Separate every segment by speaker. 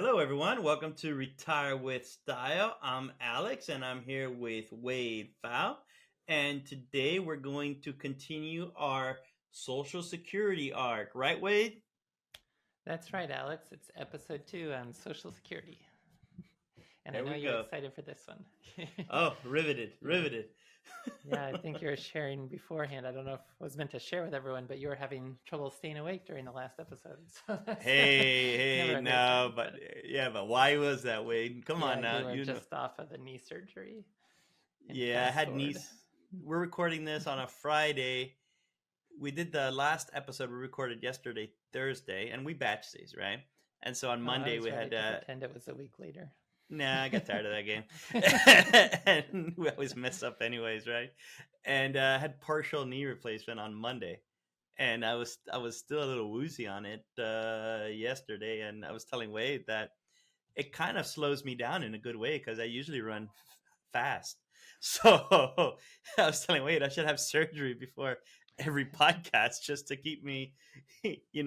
Speaker 1: Hello, everyone. Welcome to Retire with Style. I'm Alex, and I'm here with Wade Fowl. And today we're going to continue our Social Security arc, right, Wade?
Speaker 2: That's right, Alex. It's episode 2 on Social Security. And I
Speaker 1: There
Speaker 2: know
Speaker 1: we
Speaker 2: you're
Speaker 1: go.
Speaker 2: excited for this one.
Speaker 1: Oh, riveted,
Speaker 2: yeah.
Speaker 1: riveted.
Speaker 2: Yeah, I think you were sharing beforehand. I don't know if it was meant to share with everyone, but you were having trouble staying awake during the last episode. So that's
Speaker 1: Hey,
Speaker 2: never
Speaker 1: hey,
Speaker 2: a great
Speaker 1: no,
Speaker 2: sign.
Speaker 1: but
Speaker 2: But
Speaker 1: yeah, but why was that, Wade? Come on
Speaker 2: yeah,
Speaker 1: now,
Speaker 2: you were
Speaker 1: you know.
Speaker 2: just off of the knee surgery. And
Speaker 1: Yeah, I
Speaker 2: fast
Speaker 1: had
Speaker 2: forward.
Speaker 1: niece. We're recording this on a Friday. We did the last episode we recorded yesterday, Thursday, and we batched these, right? And so on
Speaker 2: Oh, I
Speaker 1: Monday
Speaker 2: was
Speaker 1: we
Speaker 2: ready
Speaker 1: had
Speaker 2: to pretend it was a week later.
Speaker 1: nah, I got tired of that game. And we always mess up anyways, right? And had partial knee replacement on Monday. And I was still a little woozy on it yesterday, and I was telling Wade that it kind of slows me down in a good way because I usually run fast. So I was telling Wade I should have surgery before every podcast just to keep me,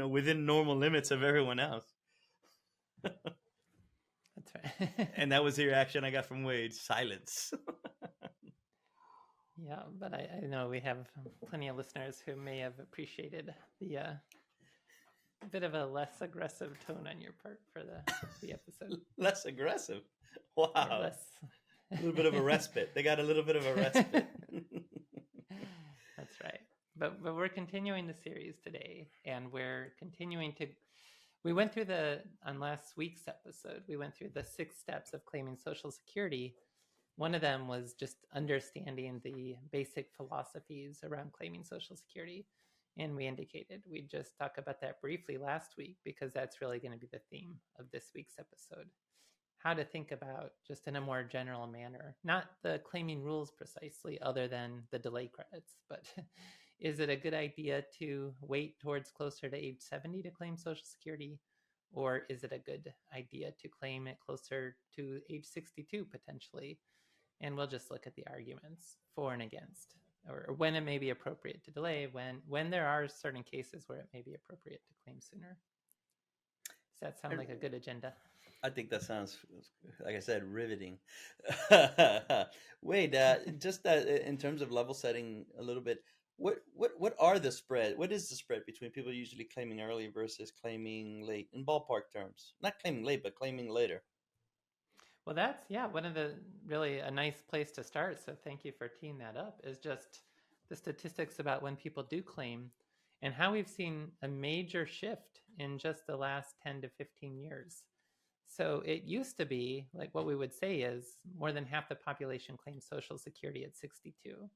Speaker 1: within normal limits of everyone else.
Speaker 2: That's right.
Speaker 1: And that was the reaction I got from Wade: silence.
Speaker 2: Yeah, but I know we have plenty of listeners who may have appreciated the bit of a less aggressive tone on your part for the episode.
Speaker 1: Less aggressive.
Speaker 2: Yeah,
Speaker 1: Wow.
Speaker 2: less.
Speaker 1: A little bit of a respite. They got a little bit of a respite.
Speaker 2: That's right. But we're continuing the series today, and we're continuing to. We went through on last week's episode. We went through the 6 steps of claiming Social Security. One of them was just understanding the basic philosophies around claiming Social Security. And we indicated we'd just talk about that briefly last week because that's really going to be the theme of this week's episode. How to think about, just in a more general manner, not the claiming rules precisely, other than the delay credits, but is it a good idea to wait towards closer to age 70 to claim Social Security? Or is it a good idea to claim it closer to age 62 potentially? And we'll just look at the arguments for and against, or when it may be appropriate to delay, when there are certain cases where it may be appropriate to claim sooner. Does that sound like a good agenda?
Speaker 1: I think that sounds, like I said, riveting. Wait, just in terms of level setting a little bit, what are the spread? What is the spread between people usually claiming early versus claiming late in ballpark terms? Not claiming late, but claiming later.
Speaker 2: Well, that's, yeah, one of the really a nice place to start. So thank you for teeing that up, is just the statistics about when people do claim and how we've seen a major shift in just the last 10 to 15 years. So it used to be like what we would say is more than half the population claims Social Security at 62.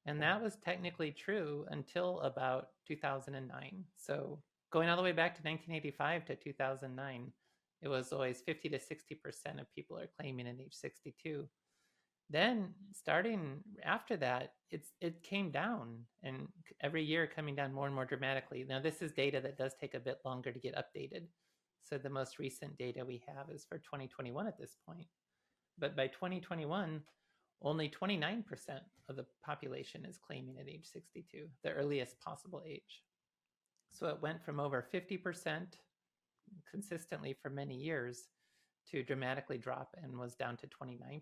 Speaker 2: And that was technically true until about 2009. So going all the way back to 1985 to 2009, it was always 50 to 60% of people are claiming at age 62. Then starting after that, it came down, and every year coming down more and more dramatically. Now this is data that does take a bit longer to get updated. So the most recent data we have is for 2021 at this point. But by 2021, only 29% of the population is claiming at age 62, the earliest possible age. So it went from over 50% consistently for many years to dramatically drop and was down to 29%.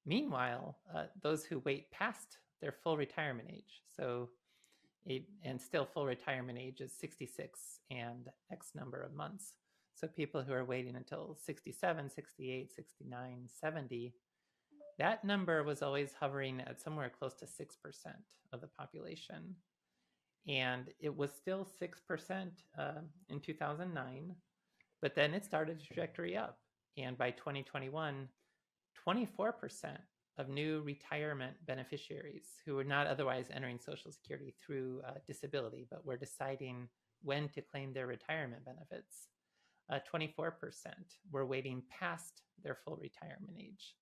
Speaker 2: Meanwhile, those who wait past their full retirement age, and still full retirement age is 66 and X number of months. So people who are waiting until 67, 68, 69, 70, that number was always hovering at somewhere close to 6% of the population. And it was still 6% in 2009, but then it started a trajectory up. And by 2021, 24% of new retirement beneficiaries who were not otherwise entering Social Security through disability, but were deciding when to claim their retirement benefits, 24% were waiting past their full retirement age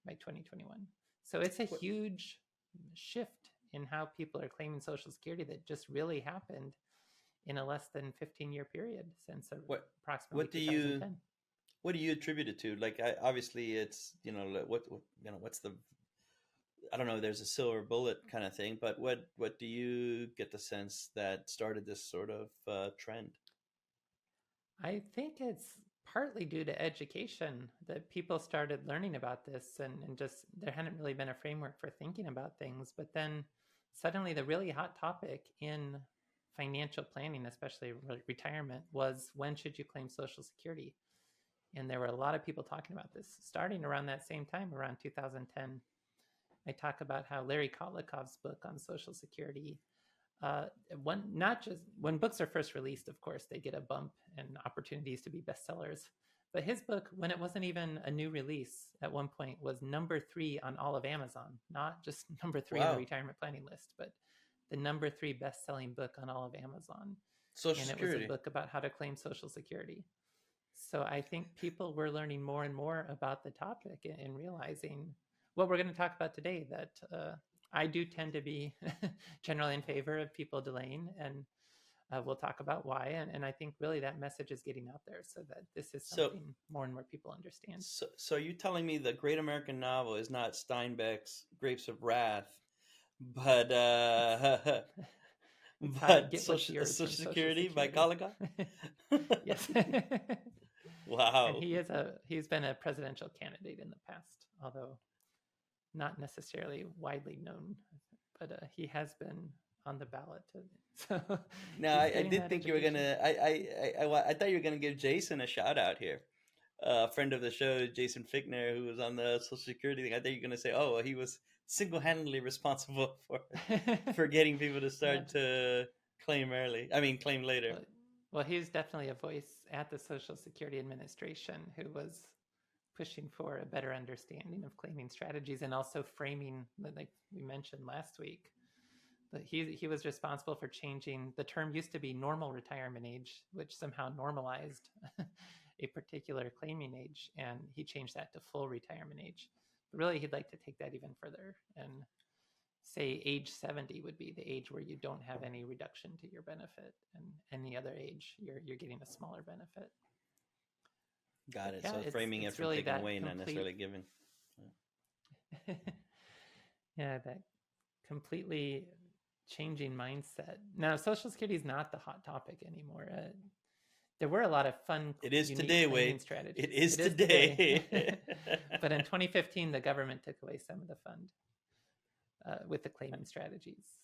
Speaker 2: by 2021. So it's a huge shift in how people are claiming Social Security that just really happened in a less than 15-year period since
Speaker 1: What
Speaker 2: approximately
Speaker 1: what do you
Speaker 2: 2010.
Speaker 1: what do you attribute it to? Like, obviously, it's what's the, I don't know. There's a silver bullet kind of thing, but what do you get the sense that started this sort of trend?
Speaker 2: I think it's partly due to education that people started learning about this, and just there hadn't really been a framework for thinking about things. But then suddenly the really hot topic in financial planning, especially retirement, was when should you claim Social Security? And there were a lot of people talking about this starting around that same time, around 2010. I talk about how Larry Kotlikov's book on Social Security, not just when books are first released, of course, they get a bump and opportunities to be bestsellers. But his book, when it wasn't even a new release at one point, was number 3 on all of Amazon, not just number 3 on the
Speaker 1: Wow.
Speaker 2: retirement planning list, but the number 3 best-selling book on all of Amazon.
Speaker 1: Social
Speaker 2: And it was a
Speaker 1: Security.
Speaker 2: book about how to claim Social Security. So I think people were learning more and more about the topic and realizing what we're going to talk about today, that I do tend to be generally in favor of people delaying, and we'll talk about why. And I think really that message is getting out there so that this is
Speaker 1: So,
Speaker 2: something more and more people understand.
Speaker 1: so you telling me the great American novel is not Steinbeck's Grapes of Wrath, but
Speaker 2: It's how to
Speaker 1: but
Speaker 2: get what's yours
Speaker 1: Social
Speaker 2: from Social
Speaker 1: Security by
Speaker 2: Security.
Speaker 1: Koliga?
Speaker 2: Yes. And
Speaker 1: Wow.
Speaker 2: he's been a presidential candidate in the past, although not necessarily widely known, but he has been on the ballot. So
Speaker 1: Now,
Speaker 2: he's
Speaker 1: I
Speaker 2: getting
Speaker 1: did
Speaker 2: that
Speaker 1: think you were
Speaker 2: education.
Speaker 1: gonna. I thought you were gonna give Jason a shout out here. A friend of the show, Jason Fickner, who was on the Social Security thing. I thought you were gonna say, "Oh, well, he was single-handedly responsible for getting people to
Speaker 2: Yeah.
Speaker 1: start to claim early. I mean, claim later."
Speaker 2: Well, he's definitely a voice at the Social Security Administration who was pushing for a better understanding of claiming strategies and also framing, like we mentioned last week. But he was responsible for changing the term. Used to be normal retirement age, which somehow normalized a particular claiming age, and he changed that to full retirement age. But really, he'd like to take that even further and say age 70 would be the age where you don't have any reduction to your benefit, and any other age you're getting a smaller benefit.
Speaker 1: Got
Speaker 2: But
Speaker 1: it.
Speaker 2: yeah,
Speaker 1: So framing it
Speaker 2: it's
Speaker 1: from
Speaker 2: really
Speaker 1: taking
Speaker 2: that
Speaker 1: away, not
Speaker 2: complete.
Speaker 1: necessarily giving.
Speaker 2: Yeah, that completely changing mindset. Now, Social Security is not the hot topic anymore. There were a lot of fun,
Speaker 1: It is
Speaker 2: unique
Speaker 1: today,
Speaker 2: claiming
Speaker 1: Wade.
Speaker 2: strategies.
Speaker 1: It is
Speaker 2: It is
Speaker 1: today.
Speaker 2: today. But in 2015, the government took away some of the fund with the claiming strategies.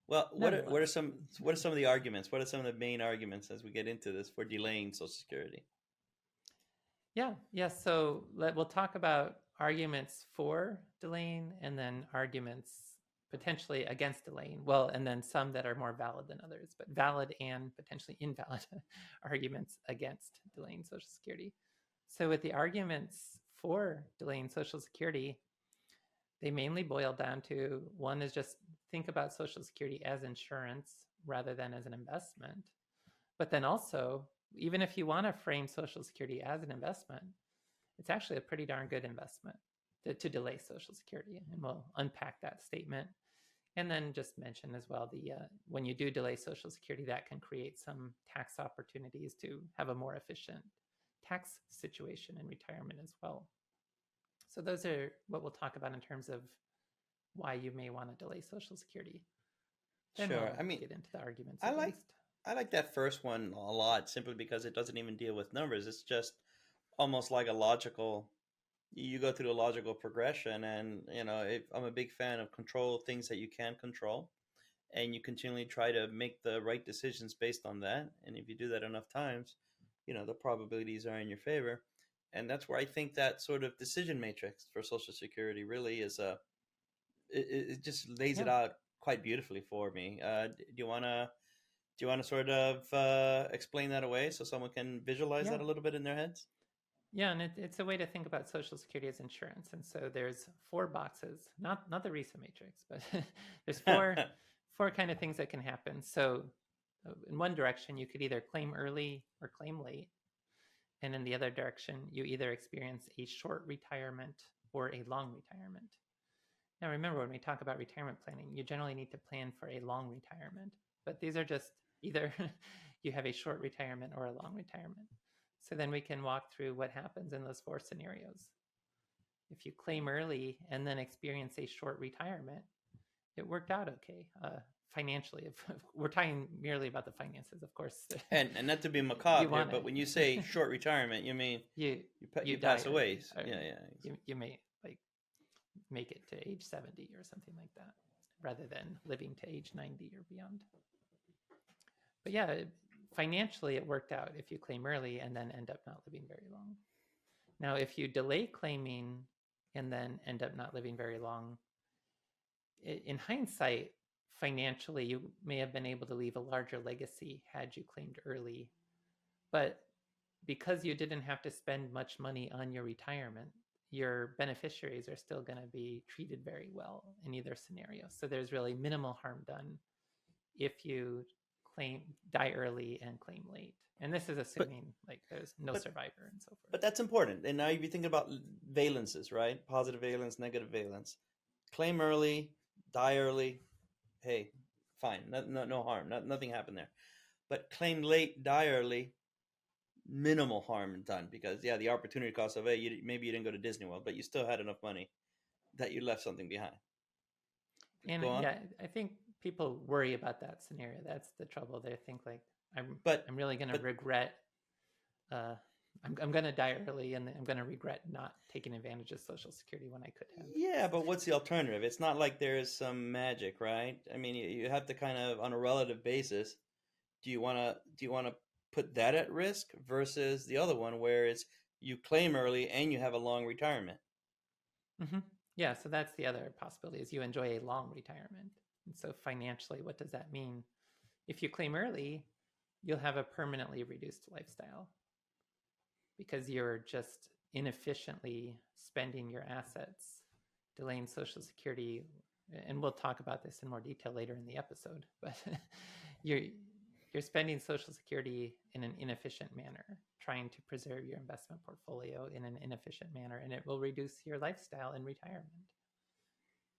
Speaker 1: Well, what are
Speaker 2: Nonetheless,
Speaker 1: some of the arguments? What are some of the main arguments as we get into this for delaying Social Security?
Speaker 2: yeah. So we'll talk about arguments for delaying, and then arguments potentially against delaying. Well, and then some that are more valid than others, but valid and potentially invalid arguments against delaying Social Security. So with the arguments for delaying Social Security, they mainly boil down to one is just think about Social Security as insurance rather than as an investment. But then also, even if you want to frame Social Security as an investment, it's actually a pretty darn good investment to delay Social Security. And we'll unpack that statement. And then just mention as well the when you do delay Social Security, that can create some tax opportunities to have a more efficient tax situation in retirement as well. So those are what we'll talk about in terms of why you may want to delay Social Security. Then
Speaker 1: Sure.
Speaker 2: we'll
Speaker 1: I mean,
Speaker 2: get into the arguments
Speaker 1: I like
Speaker 2: against.
Speaker 1: I like that first one a lot simply because it doesn't even deal with numbers. It's just almost like a logical. You go through a logical progression, and I'm a big fan of control things that you can control, and you continually try to make the right decisions based on that. And if you do that enough times, the probabilities are in your favor. And that's where I think that sort of decision matrix for Social Security really is it just lays it
Speaker 2: Yeah,
Speaker 1: out quite beautifully for me. Do you want to sort of explain that away so someone can visualize
Speaker 2: yeah,
Speaker 1: that a little bit in their heads?
Speaker 2: yeah, and it's a way to think about Social Security as insurance. And so there's 4 boxes, not the RISA matrix, but there's four kind of things that can happen. So in one direction, you could either claim early or claim late. And in the other direction, you either experience a short retirement or a long retirement. Now, remember, when we talk about retirement planning, you generally need to plan for a long retirement, but these are just either you have a short retirement or a long retirement. So then we can walk through what happens in those 4 scenarios. If you claim early and then experience a short retirement, it worked out okay. financially, if we're talking merely about the finances, of course,
Speaker 1: And not to be
Speaker 2: you
Speaker 1: macabre here,
Speaker 2: want
Speaker 1: but when you say short retirement, you mean
Speaker 2: you
Speaker 1: you
Speaker 2: die
Speaker 1: pass away.
Speaker 2: early, or
Speaker 1: Yeah, yeah.
Speaker 2: you may like make it to age 70 or something like that, rather than living to age 90 or beyond. But yeah, financially it worked out if you claim early and then end up not living very long. Now, if you delay claiming and then end up not living very long, in hindsight, financially, you may have been able to leave a larger legacy had you claimed early. But because you didn't have to spend much money on your retirement, your beneficiaries are still going to be treated very well in either scenario. So there's really minimal harm done if you die early and claim late. And this is
Speaker 1: But
Speaker 2: assuming like there's no
Speaker 1: but
Speaker 2: survivor and so forth.
Speaker 1: but that's important. And now if you think about valences, right? Positive valence, negative valence. Claim early, die early. Hey, fine. No harm. Nothing happened there. But claim late, die early. Minimal harm done because yeah, the opportunity cost of maybe you didn't go to Disney World, but you still had enough money that you left something behind.
Speaker 2: And
Speaker 1: Go on.
Speaker 2: yeah, I think people worry about that scenario. That's the trouble. They think like
Speaker 1: But
Speaker 2: I'm really going to
Speaker 1: but
Speaker 2: regret. Uh, I'm going to die early, and I'm going to regret not taking advantage of Social Security when I could have.
Speaker 1: yeah, but what's the alternative? It's not like there is some magic, right? I mean, you have to kind of on a relative basis. Do you want to put that at risk versus the other one where it's you claim early and you have a long retirement?
Speaker 2: Mm-hmm. Yeah, so that's the other possibility is you enjoy a long retirement. And so financially, what does that mean? If you claim early, you'll have a permanently reduced lifestyle because you're just inefficiently spending your assets, delaying Social Security. And we'll talk about this in more detail later in the episode, but you're you're spending Social Security in an inefficient manner, trying to preserve your investment portfolio in an inefficient manner, and it will reduce your lifestyle in retirement.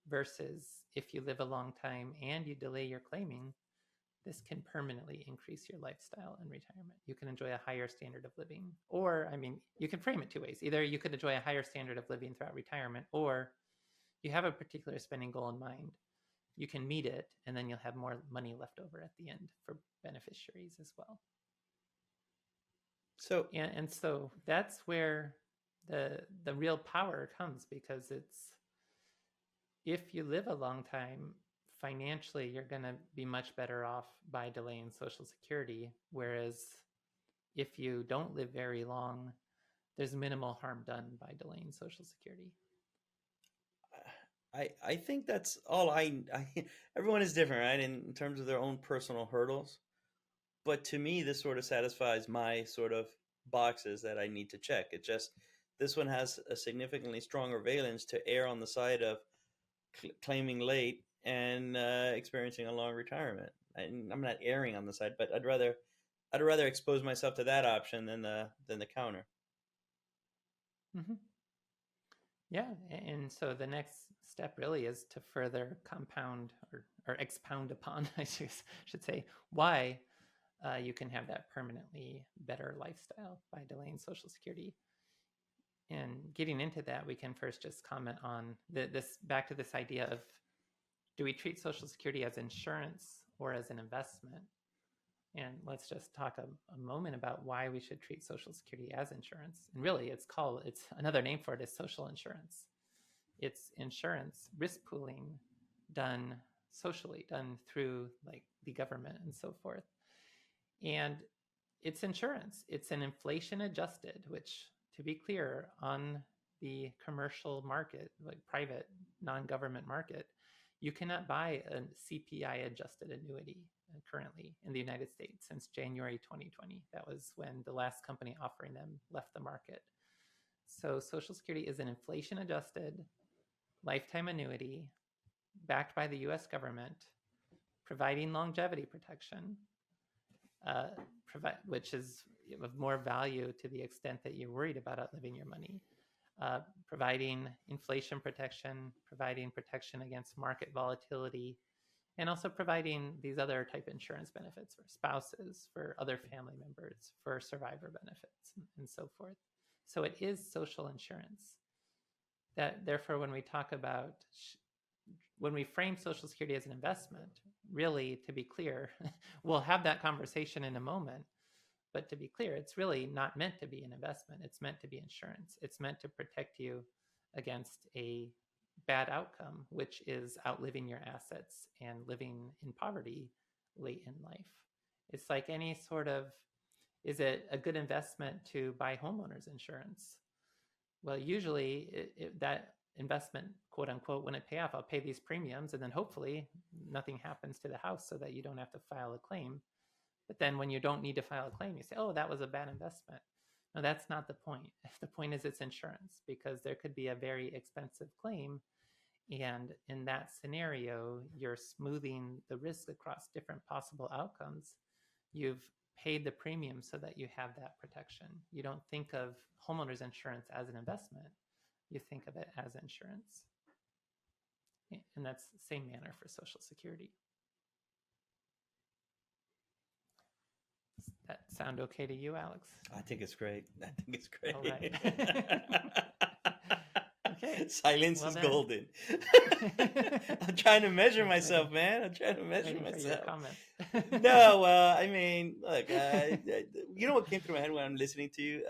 Speaker 2: Versus if you live a long time and you delay your claiming, this can permanently increase your lifestyle in retirement. You can enjoy a higher standard of living. Or, I mean, you can frame it two ways. Either you could enjoy a higher standard of living throughout retirement, or you have a particular spending goal in mind. You can meet it, and then you'll have more money left over at the end for beneficiaries as well.
Speaker 1: So
Speaker 2: And so that's where the real power comes, because it's if you live a long time, financially you're going to be much better off by delaying Social Security, whereas if you don't live very long, there's minimal harm done by delaying Social Security.
Speaker 1: I think that's all I everyone is different, right? In terms of their own personal hurdles. But to me, this sort of satisfies my sort of boxes that I need to check. It just this one has a significantly stronger valence to err on the side of claiming late and experiencing a long retirement. I'm not erring on the side, but I'd rather expose myself to that option than the counter.
Speaker 2: Mm-hmm. Yeah, and so the next step really is to further compound or expound upon, I should say, why you can have that permanently better lifestyle by delaying Social Security. And getting into that, we can first just comment on this back to this idea of, do we treat Social Security as insurance or as an investment? And let's just talk a moment about why we should treat Social Security as insurance. And really, it's another name for it is social insurance. It's insurance, risk pooling done socially, done through like the government and so forth. And it's insurance. It's an inflation adjusted, which, to be clear, on the commercial market, like private non-government market, you cannot buy a CPI adjusted annuity currently in the United States since January 2020. That was when the last company offering them left the market. So Social Security is an inflation adjusted lifetime annuity backed by the US government, providing longevity protection, which is of more value to the extent that you're worried about outliving your money, providing inflation protection, providing protection against market volatility, and also providing these other type insurance benefits for spouses, for other family members, for survivor benefits, and so forth. So it is social insurance. That therefore, when we talk about when we frame Social Security as an investment, really, to be clear, we'll have that conversation in a moment. But to be clear, it's really not meant to be an investment. It's meant to be insurance. It's meant to protect you against a bad outcome, which is outliving your assets and living in poverty late in life. It's like any sort of, is it a good investment to buy homeowners insurance? Well, usually that investment, quote unquote, when it pay off, I'll pay these premiums and then hopefully nothing happens to the house so that you don't have to file a claim. But then when you don't need to file a claim, you say, oh, that was a bad investment. No, that's not the point. The point is it's insurance, because there could be a very expensive claim. And in that scenario, you're smoothing the risk across different possible outcomes. You've paid the premium so that you have that protection. You don't think of homeowners insurance as an investment. You think of it as insurance. And that's the same manner for Social Security. Does that sound okay to you, Alex?
Speaker 1: I think it's great. I think it's great.
Speaker 2: All right. Okay.
Speaker 1: Silence
Speaker 2: Well
Speaker 1: is
Speaker 2: then.
Speaker 1: golden. I'm trying to measure myself, man. I'm trying to measure
Speaker 2: Waiting for your
Speaker 1: myself.
Speaker 2: comment.
Speaker 1: No, I mean, look, you know what came through my head when I'm listening to you?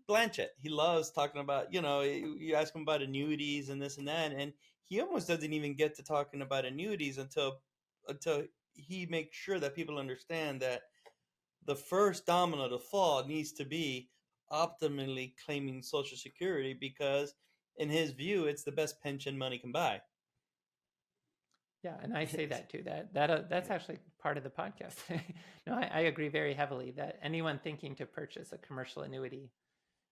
Speaker 1: Blanchett, he loves talking about, you ask him about annuities and this and that, and he almost doesn't even get to talking about annuities until he makes sure that people understand that the first domino to fall needs to be optimally claiming Social Security, because in his view, it's the best pension money can buy.
Speaker 2: Yeah, and I say that too. That's actually part of the podcast. No, I agree very heavily that anyone thinking to purchase a commercial annuity,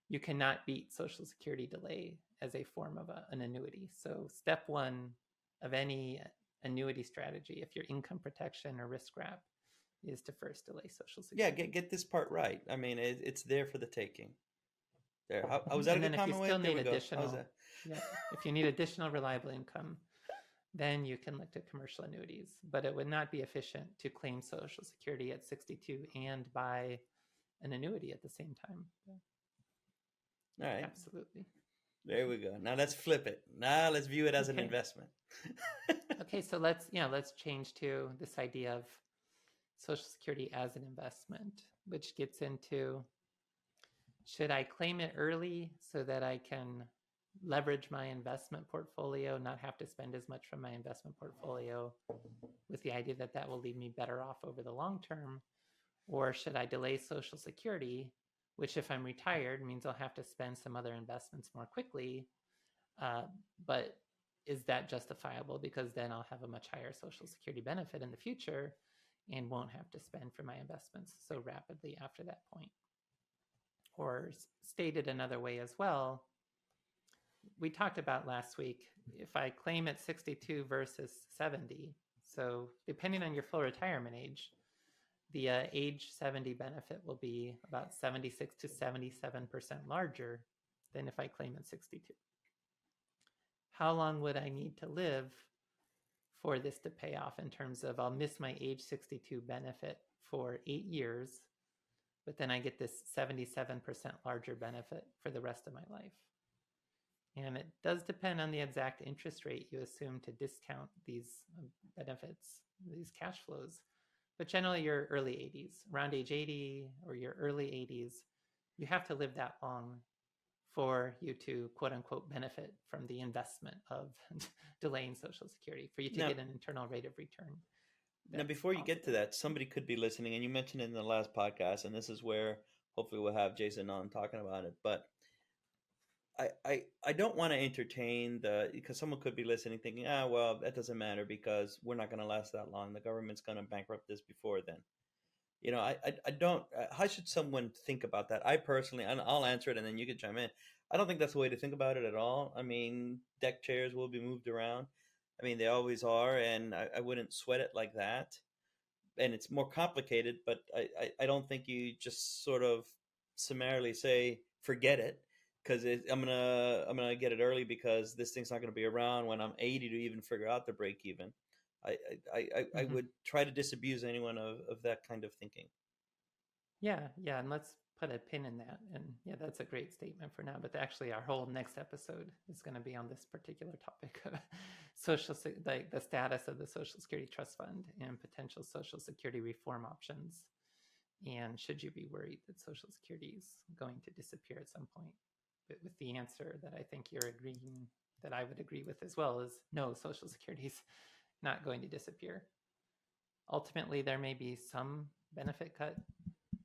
Speaker 2: you cannot beat Social Security delay as a form of an annuity. So step one of any annuity strategy, if you're income protection or risk wrap, is to first delay Social Security.
Speaker 1: Yeah, get this part right. I mean, it's there for the taking. There. How was that
Speaker 2: And
Speaker 1: a
Speaker 2: then
Speaker 1: good
Speaker 2: if you
Speaker 1: comment?
Speaker 2: still
Speaker 1: There
Speaker 2: need
Speaker 1: we go.
Speaker 2: additional, yeah, if you need additional reliable income, then you can look to commercial annuities. But it would not be efficient to claim Social Security at 62 and buy an annuity at the same time.
Speaker 1: All right.
Speaker 2: Absolutely.
Speaker 1: There we go. Now let's flip it. Now let's view it as an investment.
Speaker 2: Okay, so let's change to this idea of Social Security as an investment, which gets into, should I claim it early so that I can leverage my investment portfolio, not have to spend as much from my investment portfolio, with the idea that that will leave me better off over the long term? Or should I delay Social Security, which if I'm retired means I'll have to spend some other investments more quickly, but is that justifiable? Because then I'll have a much higher Social Security benefit in the future and won't have to spend for my investments so rapidly after that point. Or stated another way as well, we talked about last week, if I claim at 62 versus 70, so depending on your full retirement age, the age 70 benefit will be about 76 to 77% larger than if I claim at 62. How long would I need to live for this to pay off, in terms of I'll miss my age 62 benefit for 8 years, but then I get this 77% larger benefit for the rest of my life? And it does depend on the exact interest rate you assume to discount these benefits, these cash flows. But generally, your early 80s, around age 80 or your early 80s, you have to live that long for you to, quote unquote, benefit from the investment of delaying Social Security, for you to get an internal rate of return.
Speaker 1: Now, before you get to that, somebody could be listening, and you mentioned it in the last podcast, and this is where hopefully we'll have Jason on talking about it. But I don't want to entertain because someone could be listening thinking, well, that doesn't matter because we're not going to last that long. The government's going to bankrupt this before then. I don't. How should someone think about that? I personally, and I'll answer it, and then you can chime in. I don't think that's the way to think about it at all. I mean, deck chairs will be moved around. I mean, they always are, and I wouldn't sweat it like that. And it's more complicated, but I don't think you just sort of summarily say forget it because I'm gonna get it early because this thing's not gonna be around when I'm 80 to even figure out the break even. I would try to disabuse anyone of that kind of thinking.
Speaker 2: Yeah, and let's put a pin in that. And yeah, that's a great statement for now. But actually, our whole next episode is going to be on this particular topic. like the status of the Social Security Trust Fund and potential Social Security reform options. And should you be worried that Social Security is going to disappear at some point? But with the answer that I think you're agreeing, that I would agree with as well, is no, Social Security is not going to disappear. Ultimately, there may be some benefit cut,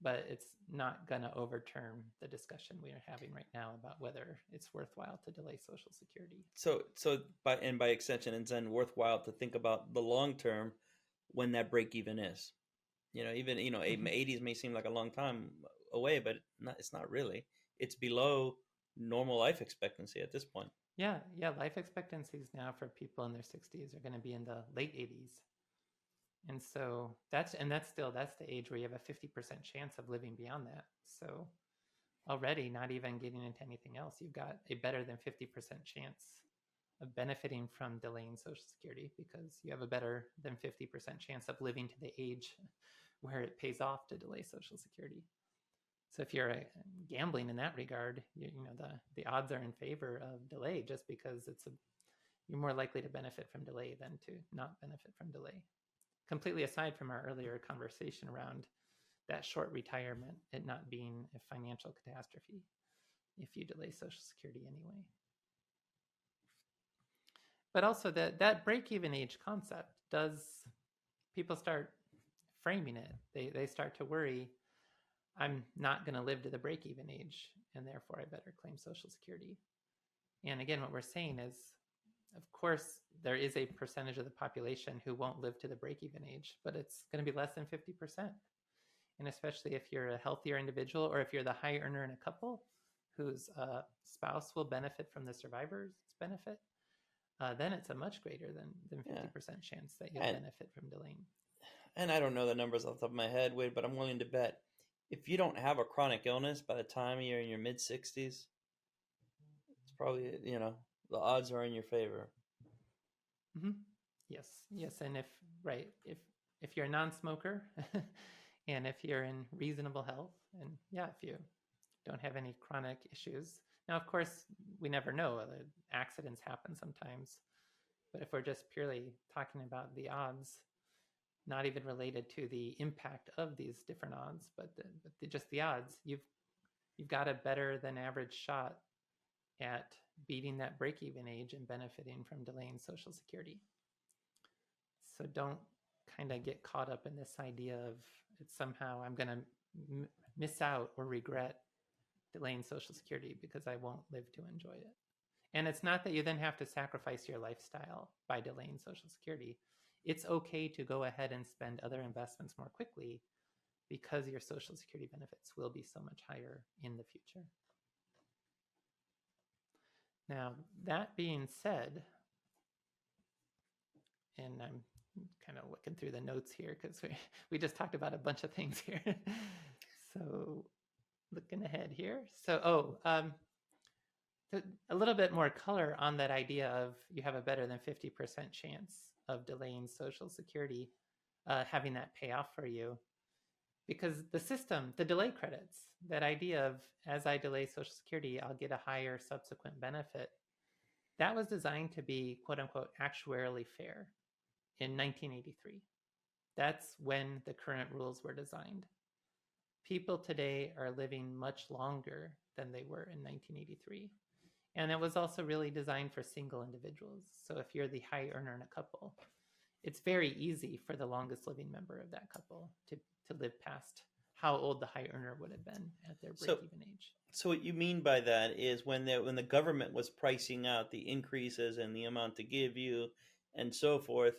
Speaker 2: but it's not going to overturn the discussion we are having right now about whether it's worthwhile to delay Social Security.
Speaker 1: So by extension, it's then worthwhile to think about the long term when that break even is. Even 80s may seem like a long time away, but it's not really. It's below normal life expectancy at this point.
Speaker 2: Yeah, life expectancies now for people in their 60s are going to be in the late 80s. And so that's the age where you have a 50% chance of living beyond that. So already, not even getting into anything else, you've got a better than 50% chance of benefiting from delaying Social Security, because you have a better than 50% chance of living to the age where it pays off to delay Social Security. So if you're gambling in that regard, the odds are in favor of delay, just because you're more likely to benefit from delay than to not benefit from delay. Completely aside from our earlier conversation around that short retirement, it not being a financial catastrophe if you delay Social Security anyway. But also that break-even age concept, does people start framing it? They start to worry, I'm not going to live to the break-even age, and therefore I better claim Social Security. And again, what we're saying is, of course, there is a percentage of the population who won't live to the break-even age, but it's going to be less than 50%. And especially if you're a healthier individual, or if you're the high earner in a couple whose spouse will benefit from the survivor's benefit, then it's a much greater than 50% chance that you'll benefit from delaying.
Speaker 1: And I don't know the numbers off the top of my head, Wade, but I'm willing to bet if you don't have a chronic illness by the time you're in your mid 60s, it's probably, the odds are in your favor.
Speaker 2: Mm-hmm. Yes. And if you're a non-smoker and if you're in reasonable health, and if you don't have any chronic issues. Now, of course, we never know. Accidents happen sometimes. But if we're just purely talking about the odds, not even related to the impact of these different odds, but just the odds, you've got a better than average shot at beating that break-even age and benefiting from delaying Social Security. So don't kind of get caught up in this idea of it's somehow I'm going to miss out or regret delaying Social Security because I won't live to enjoy it. And it's not that you then have to sacrifice your lifestyle by delaying Social Security. It's okay to go ahead and spend other investments more quickly, because your Social Security benefits will be so much higher in the future. Now, that being said, and I'm kind of looking through the notes here because we just talked about a bunch of things here. So looking ahead here. So, a little bit more color on that idea of you have a better than 50% chance of delaying Social Security, having that pay off for you. Because the system, the delay credits, that idea of as I delay Social Security, I'll get a higher subsequent benefit, that was designed to be, quote unquote, actuarially fair in 1983. That's when the current rules were designed. People today are living much longer than they were in 1983. And it was also really designed for single individuals. So if you're the high earner in a couple, it's very easy for the longest living member of that couple to live past how old the high earner would have been at their break-even age.
Speaker 1: So what you mean by that is when the government was pricing out the increases and the amount to give you and so forth,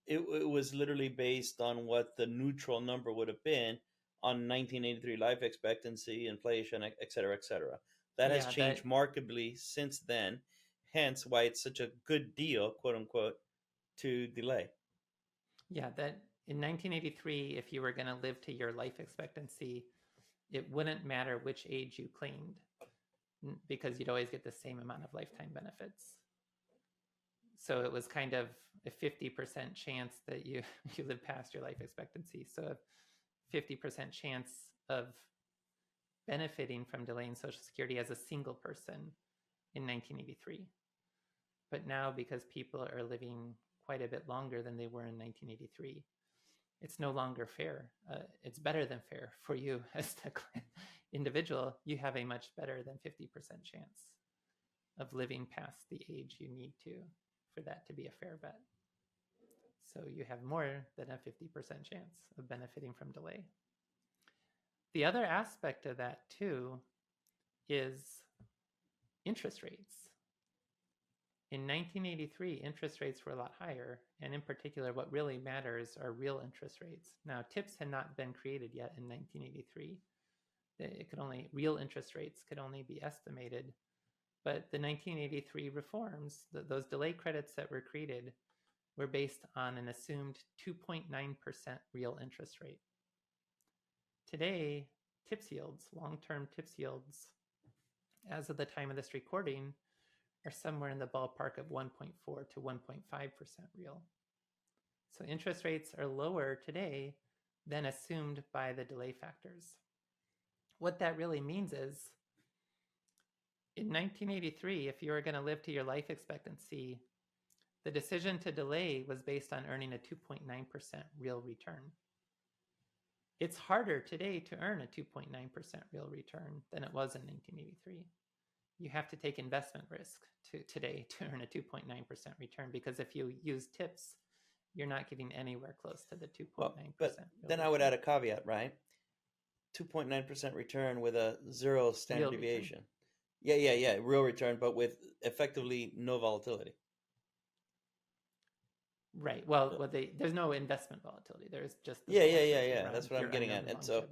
Speaker 1: it was literally based on what the neutral number would have been on 1983 life expectancy, inflation, et cetera, et cetera. That has changed markedly since then, hence why it's such a good deal, quote unquote, to delay.
Speaker 2: Yeah, that in 1983, if you were going to live to your life expectancy, it wouldn't matter which age you claimed, because you'd always get the same amount of lifetime benefits. So it was kind of a 50% chance that you live past your life expectancy. So a 50% chance of benefiting from delaying Social Security as a single person in 1983. But now, because people are living quite a bit longer than they were in 1983, it's no longer fair. It's better than fair for you as the individual. You have a much better than 50% chance of living past the age you need to for that to be a fair bet. So you have more than a 50% chance of benefiting from delay. The other aspect of that too is interest rates. In 1983, interest rates were a lot higher, and in particular, what really matters are real interest rates. Now, TIPS had not been created yet in 1983. Real interest rates could only be estimated, but the 1983 reforms, those delay credits that were created, were based on an assumed 2.9% real interest rate. Today, TIPS yields, long-term TIPS yields, as of the time of this recording, are somewhere in the ballpark of 1.4 to 1.5% real. So interest rates are lower today than assumed by the delay factors. What that really means is, in 1983, if you were going to live to your life expectancy, the decision to delay was based on earning a 2.9% real return. It's harder today to earn a 2.9% real return than it was in 1983. You have to take investment risk today to earn a 2.9% return, because if you use TIPS, you're not getting anywhere close to the 2.9%.
Speaker 1: Well, but then I would add a caveat, right? 2.9% return with a zero standard deviation. Yeah, real return, but with effectively no volatility.
Speaker 2: Right. Well, there's no investment volatility. There's just
Speaker 1: yeah. That's what I'm getting at. And so,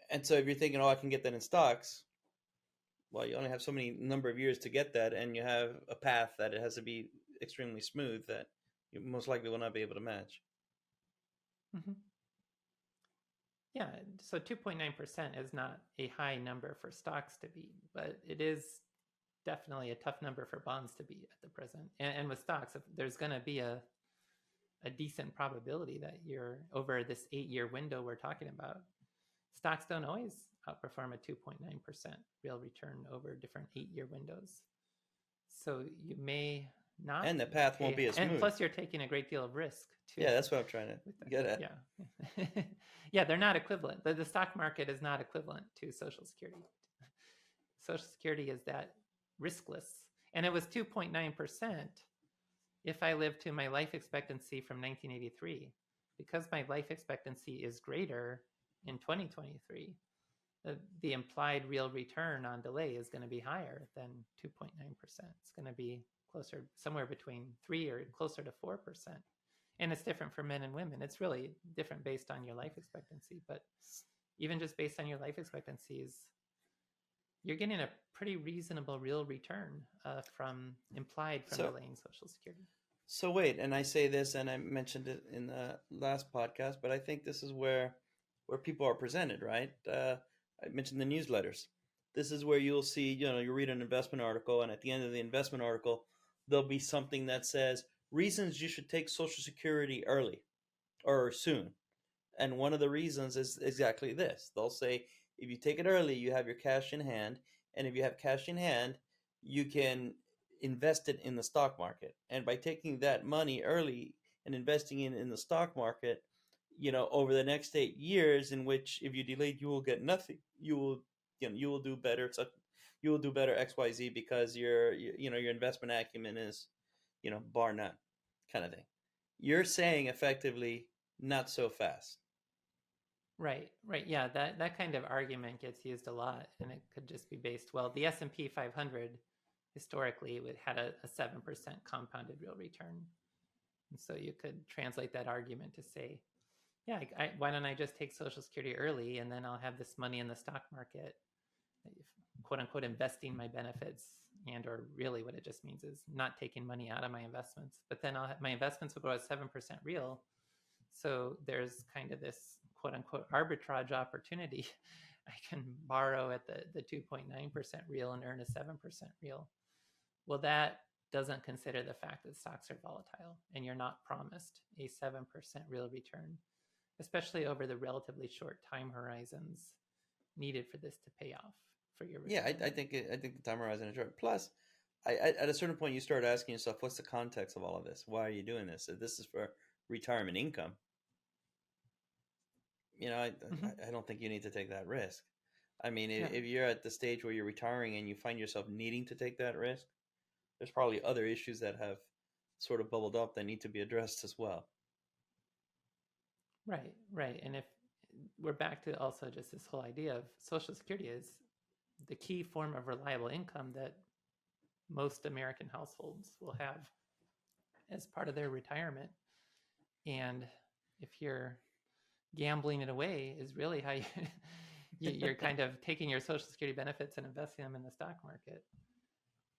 Speaker 1: and so if you're thinking, oh, I can get that in stocks, well, you only have so many number of years to get that, and you have a path that it has to be extremely smooth that you most likely will not be able to match.
Speaker 2: Mm-hmm. Yeah, so 2.9% is not a high number for stocks to beat, but it is definitely a tough number for bonds to beat at the present. And with stocks, there's going to be a decent probability that you're over this 8-year window we're talking about. Stocks don't always outperform a 2.9% real return over different 8-year windows. So you may not.
Speaker 1: And the path won't be as smooth.
Speaker 2: And plus, you're taking a great deal of risk too.
Speaker 1: Yeah, that's what I'm trying to get at.
Speaker 2: Yeah. Yeah, they're not equivalent. The stock market is not equivalent to Social Security. Social Security is that riskless. And it was 2.9% if I lived to my life expectancy from 1983. Because my life expectancy is greater in 2023, the implied real return on delay is going to be higher than 2.9%. It's going to be closer, somewhere between 3 or closer to 4%. And it's different for men and women. It's really different based on your life expectancy. But even just based on your life expectancies, you're getting a pretty reasonable real return from delaying Social Security.
Speaker 1: So wait, and I say this, and I mentioned it in the last podcast, but I think this is where people are presented, right? I mentioned the newsletters. This is where you'll see, you read an investment article, and at the end of the investment article, there'll be something that says, reasons you should take Social Security early or soon. And one of the reasons is exactly this. They'll say, if you take it early, you have your cash in hand. And if you have cash in hand, you can invest it in the stock market. And by taking that money early and investing it in the stock market, over the next 8 years, in which if you delayed, you will get nothing. You will do better. You will do better XYZ because your investment acumen is, bar none, kind of thing. You're saying effectively not so fast.
Speaker 2: Right. Yeah, that kind of argument gets used a lot, and it could just be based. Well, the S&P 500 historically had a 7% compounded real return, and so you could translate that argument to say, yeah, why don't I just take Social Security early, and then I'll have this money in the stock market, quote unquote, investing my benefits, and or really what it just means is not taking money out of my investments. But then my investments will grow at 7% real. So there's kind of this quote unquote arbitrage opportunity. I can borrow at the 2.9% real and earn a 7% real. Well, that doesn't consider the fact that stocks are volatile and you're not promised a 7% real return, especially over the relatively short time horizons needed for this to pay off for your return.
Speaker 1: Yeah, I think the time horizon is short. Plus, at a certain point you start asking yourself, what's the context of all of this? Why are you doing this? If this is for retirement income,
Speaker 2: Hmm.
Speaker 1: I don't think you need to take that risk. I mean,
Speaker 2: Yeah.
Speaker 1: if you're at the stage where you're retiring and you find yourself needing to take that risk, there's probably other issues that have sort of bubbled up that need to be addressed as well.
Speaker 2: Right, right. And if we're back to also just this whole idea of Social Security is the key form of reliable income that most American households will have as part of their retirement. And if you're gambling it away, is really how you're kind of taking your Social Security benefits and investing them in the stock market.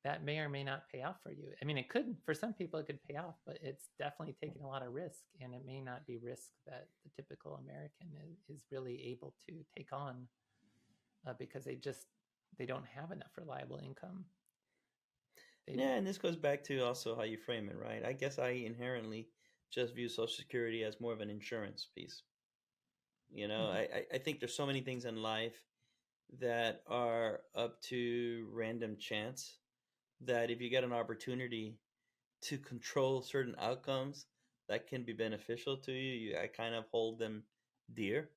Speaker 2: That may or may not pay off for you. I mean, it could, for some people, it could pay off, but it's definitely taking a lot of risk, and it may not be risk that the typical American is really able to take on because they don't have enough reliable income. They,
Speaker 1: Yeah, and this goes back to also how you frame it, right? I guess I inherently just view Social Security as more of an insurance piece.
Speaker 2: mhm.
Speaker 1: I think there's so many things in life that are up to random chance that if you get an opportunity to control certain outcomes that can be beneficial to you, I kind of hold them dear,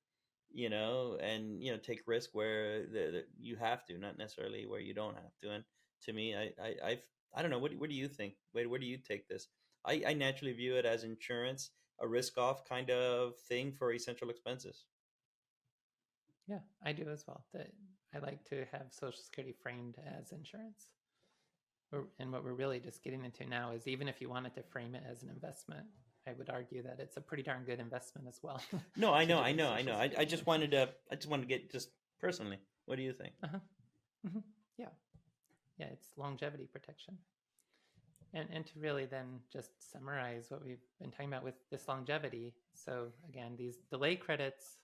Speaker 1: and take risk where you have to, not necessarily where you don't have to. And to me, I don't know. What do you think? Where do you take this? I naturally view it as insurance, a risk off kind of thing for essential expenses.
Speaker 2: Yeah, I do as well. That I like to have Social Security framed as insurance. And what we're really just getting into now is even if you wanted to frame it as an investment, I would argue that it's a pretty darn good investment as well
Speaker 1: No, I
Speaker 2: to
Speaker 1: know,
Speaker 2: give
Speaker 1: I
Speaker 2: you
Speaker 1: know, I know.
Speaker 2: Social
Speaker 1: I
Speaker 2: Security
Speaker 1: just
Speaker 2: benefits.
Speaker 1: wanted to, I just wanted to get just personally. What do you think?
Speaker 2: Uh-huh. Hmm. Yeah, yeah, it's longevity protection. And to really then just summarize what we've been talking about with this longevity. So again, these delay credits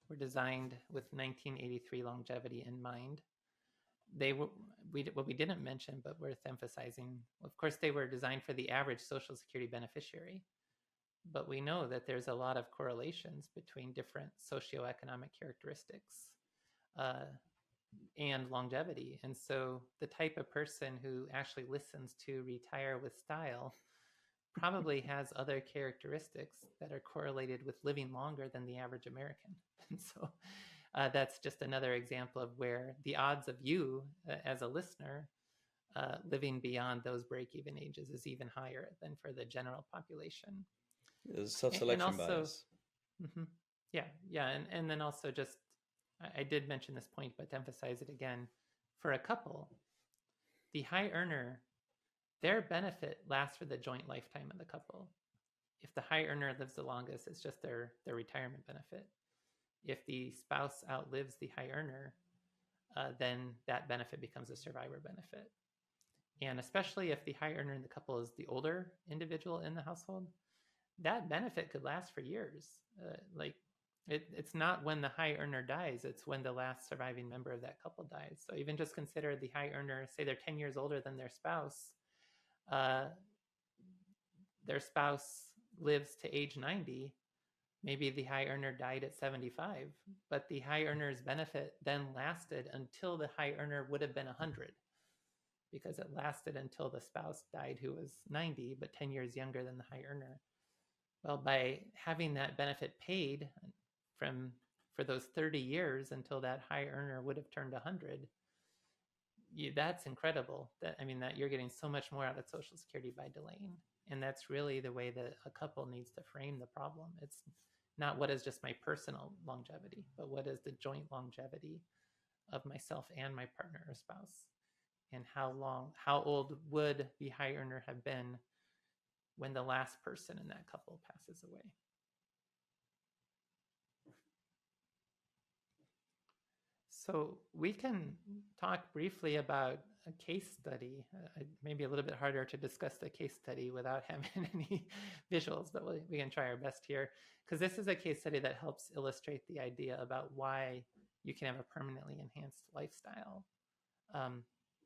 Speaker 2: were designed with 1983 longevity in mind. They were what we didn't mention, but worth emphasizing. Of course, they were designed for the average Social Security beneficiary, but we know that there's a lot of correlations between different socioeconomic characteristics uh, and longevity. And so the type of person who actually listens to Retire with Style probably has other characteristics that are correlated with living longer than the average American. And so that's just another example of where the odds of you as a listener living beyond those break-even ages is even higher than for the general population.
Speaker 1: There's
Speaker 2: And
Speaker 1: self-selection
Speaker 2: also,
Speaker 1: bias.
Speaker 2: mhm, yeah, yeah, and then also just I did mention this point, but to emphasize it again, for a couple, the high earner, their benefit lasts for the joint lifetime of the couple. If the high earner lives the longest, it's just their retirement benefit. If the spouse outlives the high earner, then that benefit becomes a survivor benefit. And especially if the high earner in the couple is the older individual in the household, that benefit could last for years. Like it's not when the high earner dies, it's when the last surviving member of that couple dies. So even just consider the high earner, say they're 10 years older than uh, their spouse lives to age 90. Maybe the high earner died at 75, but the high earner's benefit then lasted until the high earner would have been 100 because it lasted until the spouse died who was 90, but 10 years younger than the high earner. Well, by having that benefit paid from for those 30 years until that high earner would have turned 100, that's incredible. That I mean that you're getting so much more out of Social Security by delaying. And that's really the way that a couple needs to frame the problem. It's not what is just my personal longevity, but what is the joint longevity of myself and my partner or spouse? And how old would the high earner have been when the last person in that couple passes away? So we can talk briefly about a case study. Maybe a little bit harder to discuss the case study without having any visuals, but we can try our best here because this is a case study that helps illustrate the idea about why you can have a permanently enhanced lifestyle um,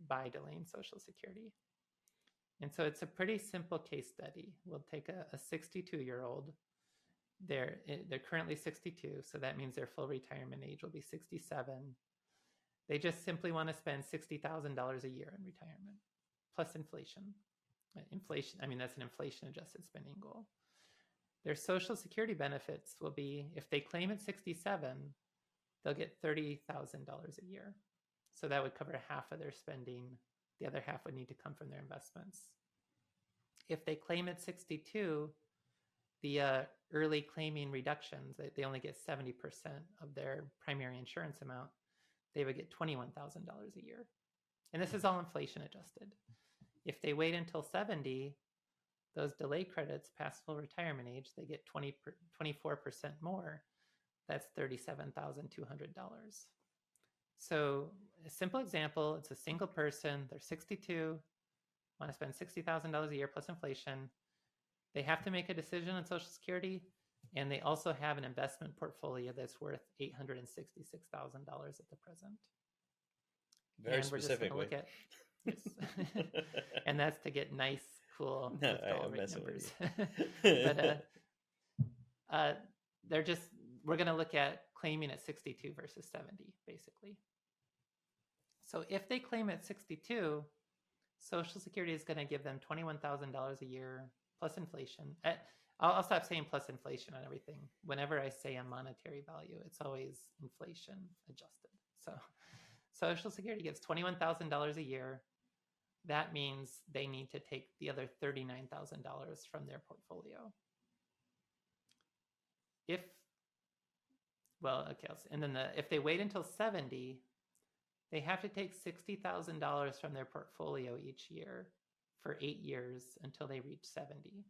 Speaker 2: by delaying Social Security. And so it's a pretty simple case study. We'll take a 62-year-old. They're currently 62, so that means their full retirement age will be 67. They just simply want to spend $60,000 a year in retirement. plus inflation. Inflation, I mean, that's an inflation-adjusted spending goal. Their Social Security benefits will be, if they claim at 67, they'll get $30,000 a year. So that would cover half of their spending. The other half would need to come from their investments. If they claim at 62, the early claiming reductions, they only get 70% of their primary insurance amount, they would get $21,000 a year. And this is all inflation adjusted. If they wait until 70, those delay credits past full retirement age, they get 24% more. That's $37,200. So a simple example, it's a single person, they're 62, want to spend $60,000 a year plus inflation. They have to make a decision on Social Security, and they also have an investment portfolio that's worth $866,000 at the present.
Speaker 1: Very
Speaker 2: and
Speaker 1: specifically.
Speaker 2: We're just going to look at, yes. And that's to get nice, cool withdrawal rate numbers. But they're just, we're going to look at claiming at 62 versus 70, basically. So if they claim at 62, Social Security is going to give them $21,000 a year plus inflation. I'll stop saying plus inflation on everything. Whenever I say a monetary value, it's always inflation adjusted. So Social Security gets $21,000 a year. That means they need to take the other $39,000 from their portfolio. If they wait until 70, they have to take $60,000 from their portfolio each year for 8 years until they reach 70.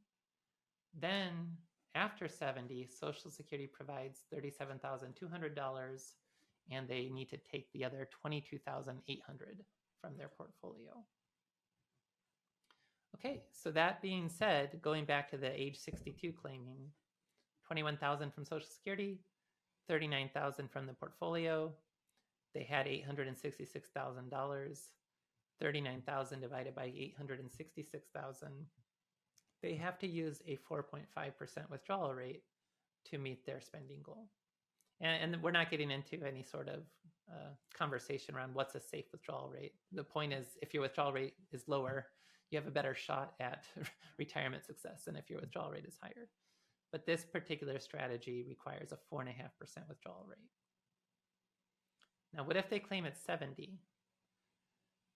Speaker 2: Then after 70, Social Security provides $37,200, and they need to take the other $22,800 from their portfolio. Okay, so that being said, going back to the age 62 claiming, $21,000 from Social Security, $39,000 from the portfolio. They had $866,000. 39,000 divided by 866,000. They have to use a 4.5% withdrawal rate to meet their spending goal. And we're not getting into any sort of conversation around what's a safe withdrawal rate. The point is, if your withdrawal rate is lower, you have a better shot at retirement success than if your withdrawal rate is higher. But this particular strategy requires a 4.5% withdrawal rate. Now, what if they claim at 70?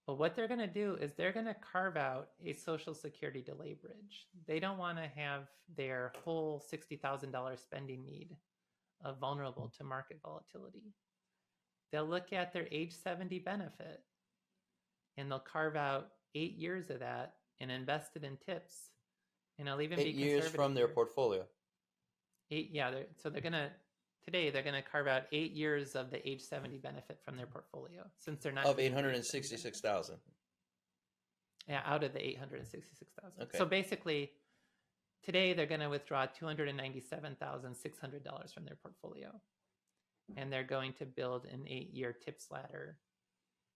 Speaker 2: Well, what they're going to do is they're going to carve out a Social Security delay bridge. They don't want to have their whole $60,000 spending need vulnerable to market volatility. They'll look at their age 70 benefit, and they'll carve out 8 years of that and invest it in tips. And I'll even
Speaker 1: 8 years from their portfolio.
Speaker 2: So they're going to, today, they're going to carve out 8 years of the age 70 benefit from their portfolio, since they're not
Speaker 1: of 866,000.
Speaker 2: Yeah, out of the 866,000.
Speaker 1: Okay.
Speaker 2: So basically, today they're going to withdraw $297,600 from their portfolio, and they're going to build an 8-year tips ladder.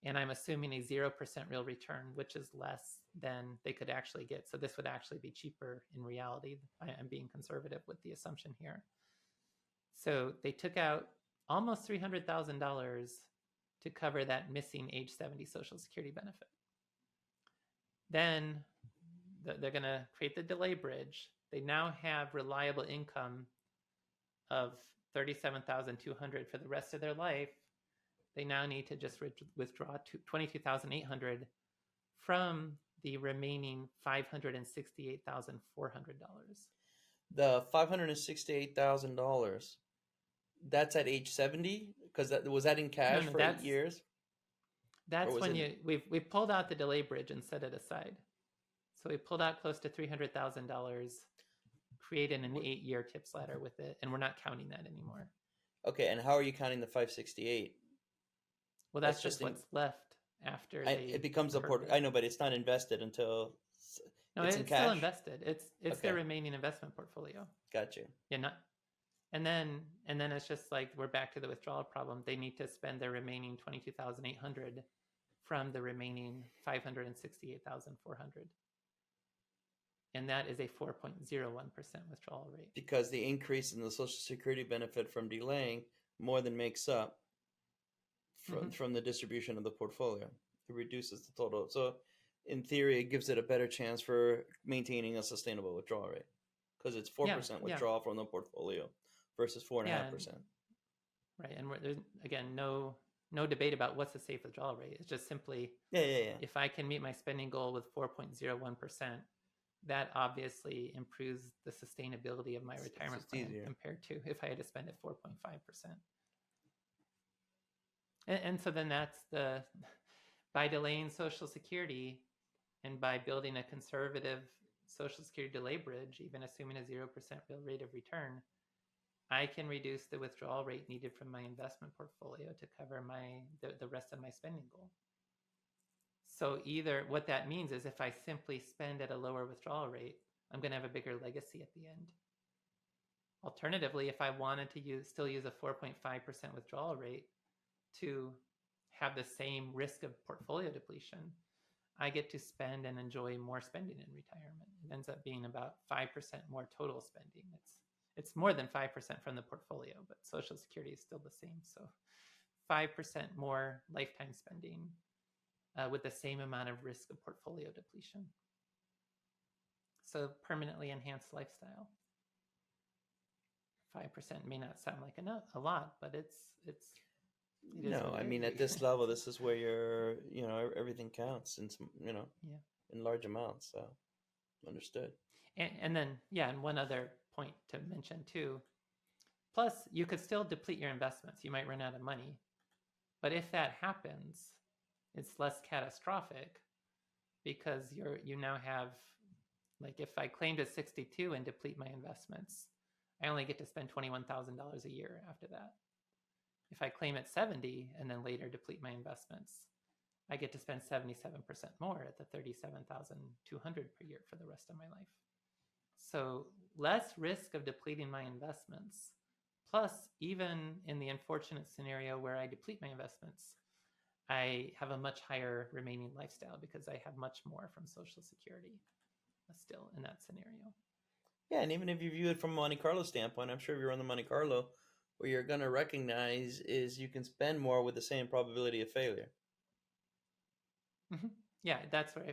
Speaker 2: And I'm assuming a 0% real return, which is less than they could actually get. So this would actually be cheaper in reality. I'm being conservative with the assumption here. So they took out almost $300,000 to cover that missing age 70 Social Security benefit. Then they're going to create the delay bridge. They now have reliable income of $37,200 for the rest of their life. They now need to just withdraw $22,800 from the remaining $568,400.
Speaker 1: The $568,000, that's at age 70? Because was that in cash for 8 years?
Speaker 2: That's when we pulled out the delay bridge and set it aside. So we pulled out close to $300,000, created an 8-year tips ladder with it, and we're not counting that anymore.
Speaker 1: Okay, and how are you counting the 568?
Speaker 2: Well, that's just what's left after
Speaker 1: it becomes a I know, but it's not invested until
Speaker 2: it's
Speaker 1: in cash.
Speaker 2: Still invested. It's okay. Their remaining investment portfolio.
Speaker 1: Got you.
Speaker 2: Yeah, and then it's just like we're back to the withdrawal problem. They need to spend their remaining $22,800 from the remaining $568,400. And that is a 4.01% withdrawal rate.
Speaker 1: Because the increase in the Social Security benefit from delaying more than makes up from the distribution of the portfolio. It reduces the total. So in theory, it gives it a better chance for maintaining a sustainable withdrawal rate because it's four
Speaker 2: Yeah,
Speaker 1: percent
Speaker 2: yeah,
Speaker 1: withdrawal from the portfolio versus four and a
Speaker 2: yeah,
Speaker 1: half percent.
Speaker 2: right. And there's again no debate about what's a safe withdrawal rate. It's just simply
Speaker 1: Yeah, yeah, yeah.
Speaker 2: if I can meet my spending goal with 4.01%, that obviously improves the sustainability of my
Speaker 1: It's
Speaker 2: retirement
Speaker 1: just
Speaker 2: plan
Speaker 1: easier.
Speaker 2: compared to if I had to spend at 4.5%. And so then that's by delaying Social Security and by building a conservative Social Security delay bridge, even assuming a 0% real rate of return, I can reduce the withdrawal rate needed from my investment portfolio to cover the rest of my spending goal. So either what that means is if I simply spend at a lower withdrawal rate, I'm going to have a bigger legacy at the end. Alternatively, if I wanted to still use a 4.5% withdrawal rate to have the same risk of portfolio depletion, I get to spend and enjoy more spending in retirement. It ends up being about 5% more total spending. It's more than 5% from the portfolio, but Social Security is still the same. So 5% more lifetime spending with the same amount of risk of portfolio depletion. So permanently enhanced lifestyle. 5% may not sound like a lot, but it is
Speaker 1: No, I mean, at this level, this is where everything counts in some,
Speaker 2: yeah.
Speaker 1: in large amounts. So understood.
Speaker 2: And then, yeah, and one other point to mention too. Plus, you could still deplete your investments. You might run out of money. But if that happens, it's less catastrophic because you now have, like, if I claimed at 62 and deplete my investments, I only get to spend $21,000 a year after that. If I claim at 70 and then later deplete my investments, I get to spend 77% more at the $37,200 per year for the rest of my life. So less risk of depleting my investments. Plus, even in the unfortunate scenario where I deplete my investments, I have a much higher remaining lifestyle because I have much more from Social Security still in that scenario.
Speaker 1: Yeah, and even if you view it from a Monte Carlo standpoint, I'm sure if you're on the Monte Carlo, what you're going to recognize is you can spend more with the same probability of failure.
Speaker 2: Mm-hmm. Yeah, that's where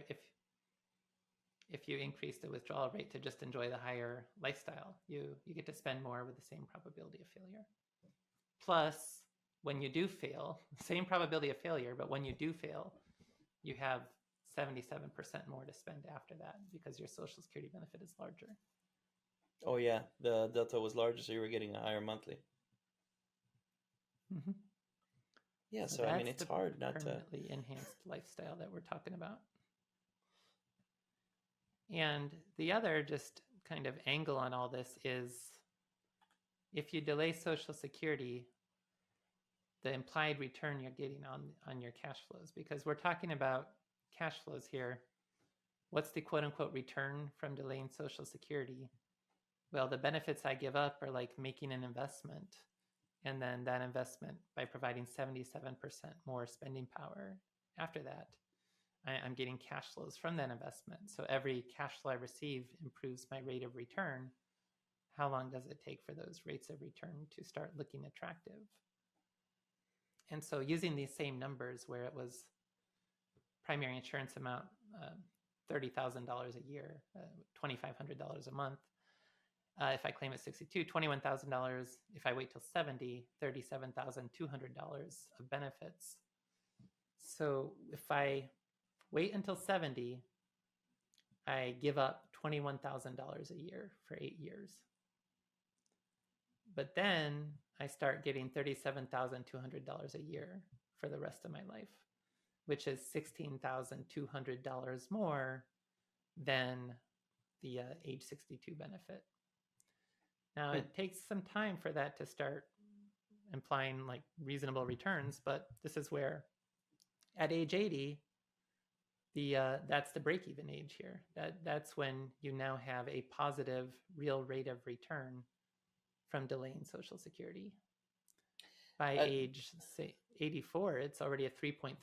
Speaker 2: if you increase the withdrawal rate to just enjoy the higher lifestyle, you get to spend more with the same probability of failure. Plus, when you do fail, same probability of failure, but when you do fail, you have 77% more to spend after that because your Social Security benefit is larger.
Speaker 1: Oh yeah, the delta was larger, so you were getting a higher monthly.
Speaker 2: Mm-hmm.
Speaker 1: Yeah, so I mean, it's hard not to.
Speaker 2: Permanently enhanced lifestyle that we're talking about. And the other just kind of angle on all this is if you delay Social Security, the implied return you're getting on your cash flows, because we're talking about cash flows here. What's the quote unquote return from delaying Social Security? Well, the benefits I give up are like making an investment, and then that investment by providing 77% more spending power after that, I'm getting cash flows from that investment. So every cash flow I receive improves my rate of return. How long does it take for those rates of return to start looking attractive? And so using these same numbers where it was primary insurance amount, $30,000 a year, $2,500 a month. If I claim at 62, $21,000. If I wait till 70, $37,200 of benefits. So if I wait until 70, I give up $21,000 a year for 8 years. But then I start getting $37,200 a year for the rest of my life, which is $16,200 more than the age 62 benefit. Now, it takes some time for that to start implying like reasonable returns, but this is where at age 80, that's the break-even age here. That's when you now have a positive real rate of return from delaying Social Security. By age, say, 84, it's already a 3.3%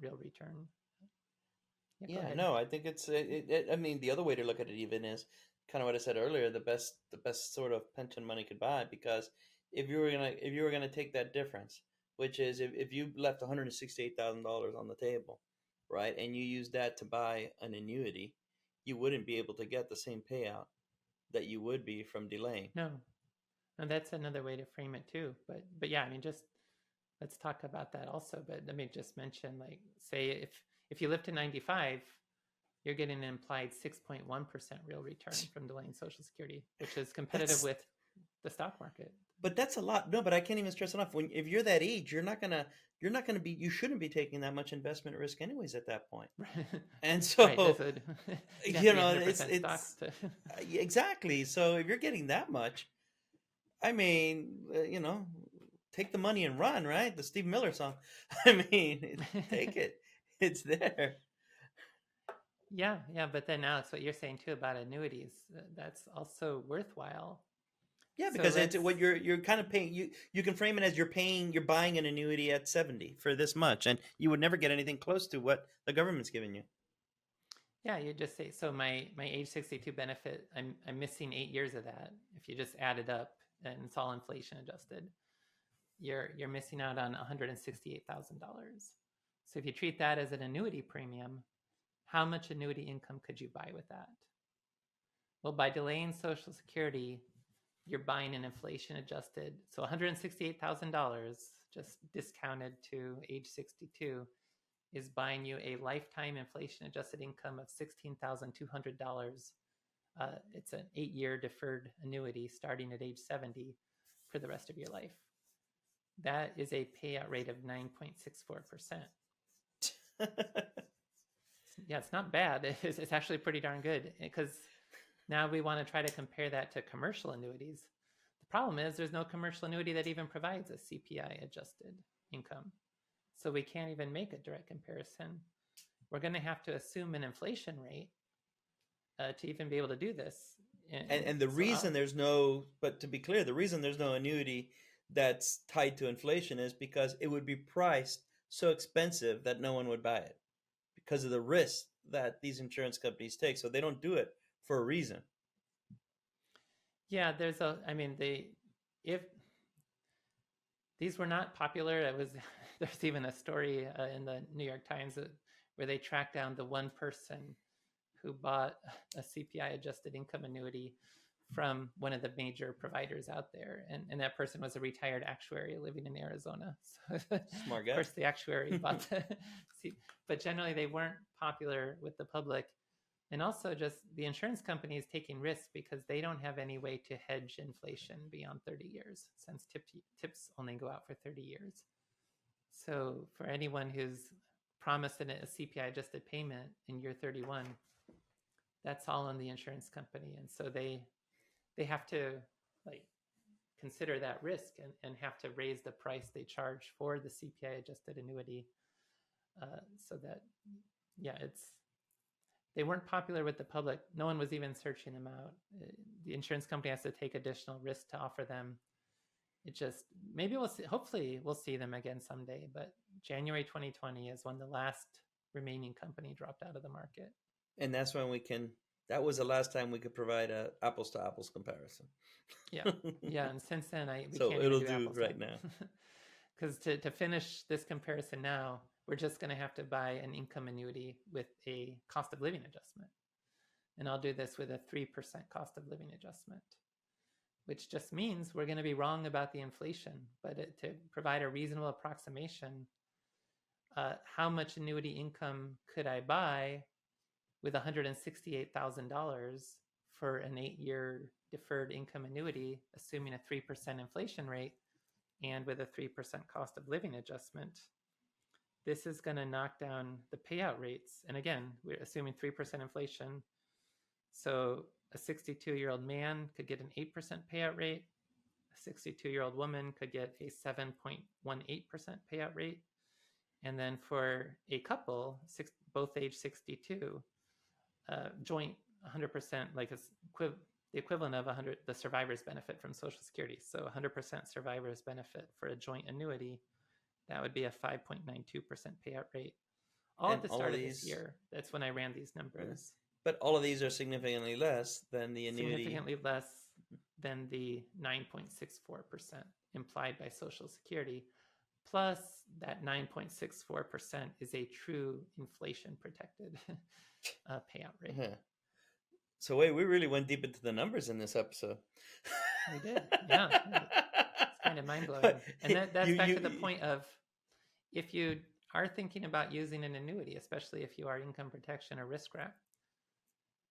Speaker 2: real return.
Speaker 1: Yeah, no, I think it's. I mean, the other way to look at it even is kind of what I said earlier. The best sort of pension money could buy, because if you were gonna take that difference, which is if you left $168,000 on the table, right, and you use that to buy an annuity, you wouldn't be able to get the same payout that you would be from delaying.
Speaker 2: No, and that's another way to frame it too. But yeah, I mean, just let's talk about that also. But let me just mention, like, say if you live to 95, you're getting an implied 6.1% real return from delaying Social Security, which is competitive
Speaker 1: That's
Speaker 2: with the stock market.
Speaker 1: but that's a lot. No, but I can't even stress enough. When if you're that age, you're not gonna be you shouldn't be taking that much investment risk anyways at that point. And
Speaker 2: Right.
Speaker 1: so
Speaker 2: You'd have to be
Speaker 1: it's
Speaker 2: 100% stocks to.
Speaker 1: exactly. So if you're getting that much, I mean, take the money and run, right? The Steve Miller song. I mean, take it. It's there.
Speaker 2: Yeah, yeah. But then, Alex, what you're saying too about annuities, that's also worthwhile.
Speaker 1: Yeah,
Speaker 2: So
Speaker 1: because it's
Speaker 2: let's.
Speaker 1: what you're kind of paying. You can frame it as you're buying an annuity at 70 for this much, and you would never get anything close to what the government's giving you.
Speaker 2: Yeah, you just say so. My age 62 benefit, I'm missing 8 years of that. If you just add it up, and it's all inflation adjusted, you're missing out on $168,000. So if you treat that as an annuity premium, how much annuity income could you buy with that? Well, by delaying Social Security, you're buying an inflation adjusted, so $168,000 just discounted to age 62 is buying you a lifetime inflation adjusted income of $16,200. It's an 8-year deferred annuity starting at age 70 for the rest of your life. That is a payout rate of 9.64%. Yeah, it's not bad. It's actually pretty darn good, because now we want to try to compare that to commercial annuities. The problem is there's no commercial annuity that even provides a CPI adjusted income. So we can't even make a direct comparison. We're going to have to assume an inflation rate to even be able to do this.
Speaker 1: And the
Speaker 2: so
Speaker 1: reason there's no, but to be clear, the reason there's no annuity that's tied to inflation is because it would be priced so expensive that no one would buy it because of the risk that these insurance companies take. So they don't do it for a reason.
Speaker 2: yeah, I mean, if these were not popular, there's even a story in the New York Times where they tracked down the one person who bought a CPI adjusted income annuity from one of the major providers out there. And that person was a retired actuary living in Arizona. So
Speaker 1: Smart
Speaker 2: of
Speaker 1: guy.
Speaker 2: course the actuary bought the but generally they weren't popular with the public. And also just the insurance companies taking risks because they don't have any way to hedge inflation beyond 30 years, since tips only go out for 30 years. So for anyone who's promised a CPI adjusted payment in year 31, that's all on the insurance company. And so they have to, like, consider that risk and have to raise the price they charge for the CPI adjusted annuity, so that, yeah, they weren't popular with the public. No one was even searching them out. The insurance company has to take additional risk to offer them. It just, maybe we'll see, hopefully we'll see them again someday, but January 2020 is when the last remaining company dropped out of the market.
Speaker 1: And that's when that was the last time we could provide a apples to apples comparison.
Speaker 2: Yeah. Yeah. And since then, we
Speaker 1: So
Speaker 2: can't
Speaker 1: it'll
Speaker 2: even do
Speaker 1: do
Speaker 2: apples
Speaker 1: right now.
Speaker 2: Because to finish this comparison now, we're just going to have to buy an income annuity with a cost of living adjustment. And I'll do this with a 3% cost of living adjustment, which just means we're going to be wrong about the inflation. But to provide a reasonable approximation, how much annuity income could I buy with $168,000 for an 8-year deferred income annuity, assuming a 3% inflation rate and with a 3% cost of living adjustment? This is going to knock down the payout rates. And again, we're assuming 3% inflation. So a 62-year-old man could get an 8% payout rate. A 62-year-old woman could get a 7.18% payout rate. And then for a couple, both age 62, joint 100%, like the equivalent of the survivor's benefit from Social Security. So 100% survivor's benefit for a joint annuity, that would be a 5.92% payout rate. All at the start of this year. That's when I ran these numbers.
Speaker 1: But all of these are significantly less than the annuity.
Speaker 2: Significantly less than the 9.64% implied by Social Security. plus that 9.64% is a true inflation protected payout rate.
Speaker 1: Uh-huh. So wait, we really went deep into the numbers in this episode.
Speaker 2: We did, yeah. It's kind of mind-blowing. And that's back to the point of, if you are thinking about using an annuity, especially if you are income protection or risk wrap,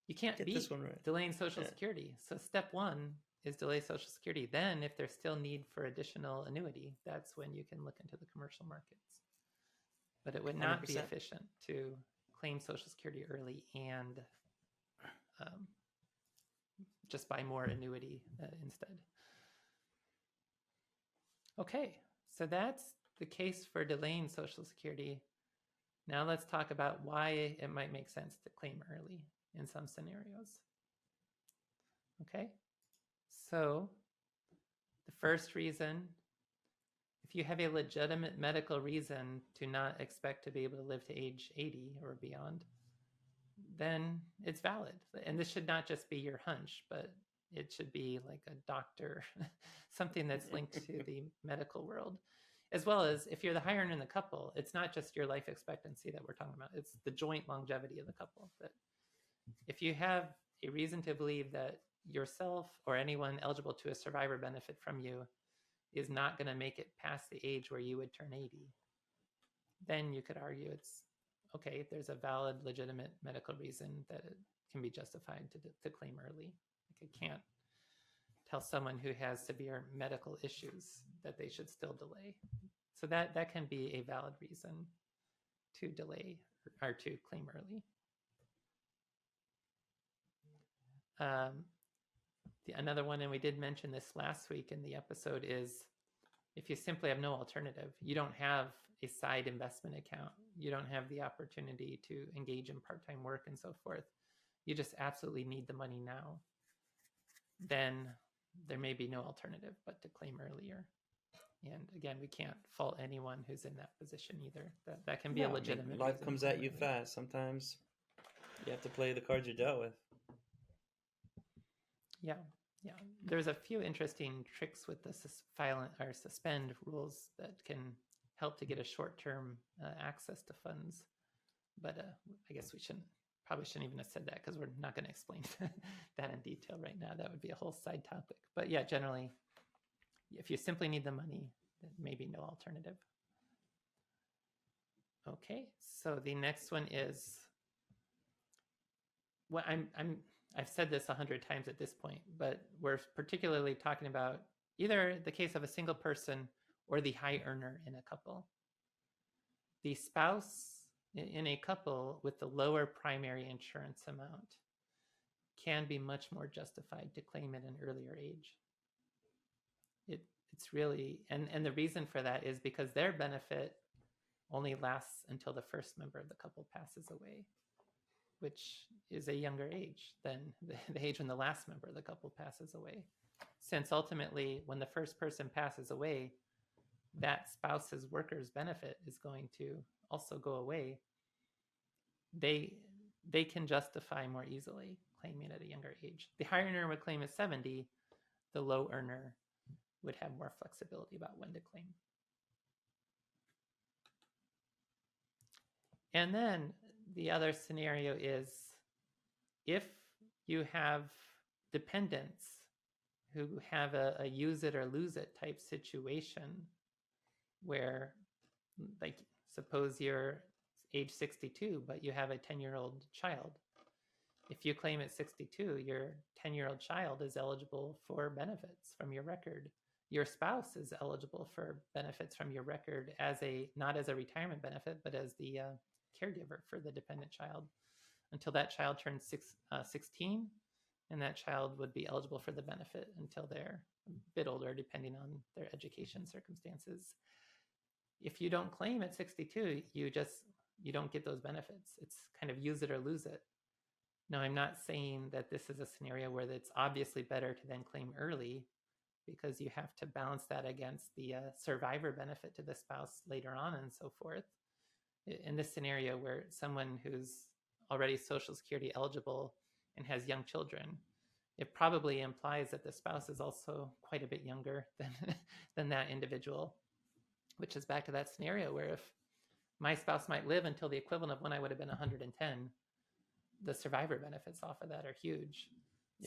Speaker 2: you can't
Speaker 1: Get
Speaker 2: beat
Speaker 1: this one right.
Speaker 2: delaying Social Security. So step one is delay Social Security. Then if there's still need for additional annuity, that's when you can look into the commercial markets. But it would not 100%. Be efficient to claim Social Security early and just buy more annuity instead. Okay, so that's the case for delaying Social Security. Now let's talk about why it might make sense to claim early in some scenarios. Okay, so the first reason, if you have a legitimate medical reason to not expect to be able to live to age 80 or beyond, then it's valid. And this should not just be your hunch, but it should be like a doctor, something that's linked to the medical world. As well as if you're the high earner in the couple, it's not just your life expectancy that we're talking about, it's the joint longevity of the couple. That if you have a reason to believe that yourself or anyone eligible to a survivor benefit from you is not going to make it past the age where you would turn 80, then you could argue it's okay, there's a valid, legitimate medical reason that it can be justified to claim early. Like, I can't tell someone who has severe medical issues that they should still delay. So that can be a valid reason to delay or to claim early. Another one, and we did mention this last week in the episode, is if you simply have no alternative, you don't have a side investment account, you don't have the opportunity to engage in part-time work and so forth, you just absolutely need the money now, then there may be no alternative but to claim earlier. And again, we can't fault anyone who's in that position either. That can be a legitimate
Speaker 1: life comes at you fast. Sometimes you have to play the cards you're dealt with.
Speaker 2: Yeah. There's a few interesting tricks with the file or suspend rules that can help to get a short-term access to funds. But I guess we probably shouldn't even have said that, because we're not going to explain that in detail right now. That would be a whole side topic. But yeah, generally, if you simply need the money, then maybe no alternative. Okay, so the next one is, well, I've said this 100 times at this point, but we're particularly talking about either the case of a single person or the high earner in a couple. The spouse in a couple with the lower primary insurance amount can be much more justified to claim at an earlier age. It's really, and the reason for that is because their benefit only lasts until the first member of the couple passes away, which is a younger age than the age when the last member of the couple passes away. Since ultimately, when the first person passes away, that spouse's workers' benefit is going to also go away. They can justify more easily claiming at a younger age. The high earner would claim at 70, the low earner would have more flexibility about when to claim. And then the other scenario is if you have dependents who have a use it or lose it type situation, where, like, suppose you're age 62, but you have a 10-year-old child. If you claim at 62, your 10-year-old child is eligible for benefits from your record. Your spouse is eligible for benefits from your record not as a retirement benefit, but as the caregiver for the dependent child until that child turns 16, and that child would be eligible for the benefit until they're a bit older, depending on their education circumstances. If you don't claim at 62, you don't get those benefits. It's kind of use it or lose it. Now, I'm not saying that this is a scenario where it's obviously better to then claim early, because you have to balance that against the survivor benefit to the spouse later on and so forth. In this scenario where someone who's already Social Security eligible and has young children, it probably implies that the spouse is also quite a bit younger than that individual, which is back to that scenario where if my spouse might live until the equivalent of when I would have been 110, the survivor benefits off of that are huge.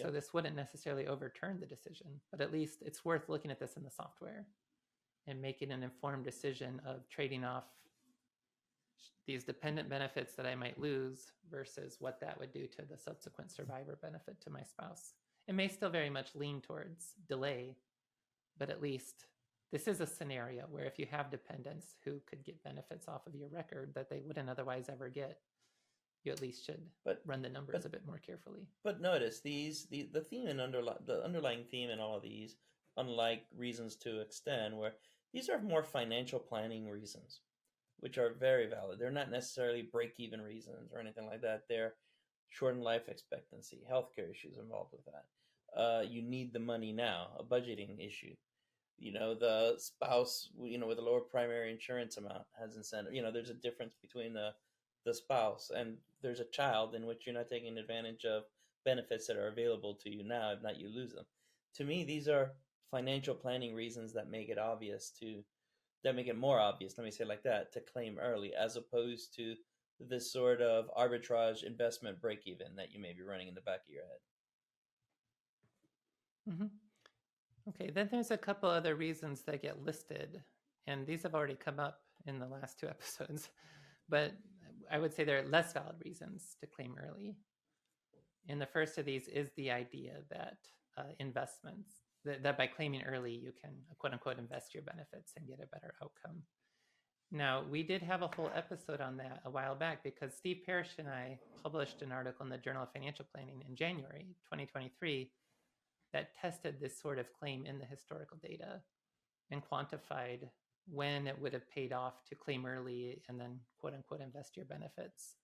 Speaker 2: So this wouldn't necessarily overturn the decision, but at least it's worth looking at this in the software and making an informed decision of trading off these dependent benefits that I might lose versus what that would do to the subsequent survivor benefit to my spouse. It may still very much lean towards delay, but at least this is a scenario where if you have dependents who could get benefits off of your record that they wouldn't otherwise ever get, you at least should run the numbers a bit more carefully.
Speaker 1: But notice the theme and the underlying theme in all of these, unlike reasons to extend, where these are more financial planning reasons, which are very valid. They're not necessarily break-even reasons or anything like that. They're shortened life expectancy, healthcare issues involved with that. You need the money now, a budgeting issue. The spouse, with a lower primary insurance amount has incentive. There's a difference between the spouse and there's a child in which you're not taking advantage of benefits that are available to you now. If not, you lose them. To me, these are financial planning reasons that make it more obvious, let me say it like that, to claim early, as opposed to this sort of arbitrage investment break-even that you may be running in the back of your head.
Speaker 2: Mm-hmm. Okay, then there's a couple other reasons that get listed, and these have already come up in the last 2 episodes, but I would say there are less valid reasons to claim early. And the first of these is the idea that investments, that by claiming early, you can quote unquote invest your benefits and get a better outcome. Now, we did have a whole episode on that a while back because Steve Parrish and I published an article in the Journal of Financial Planning in January 2023 that tested this sort of claim in the historical data and quantified when it would have paid off to claim early and then quote unquote invest your benefits.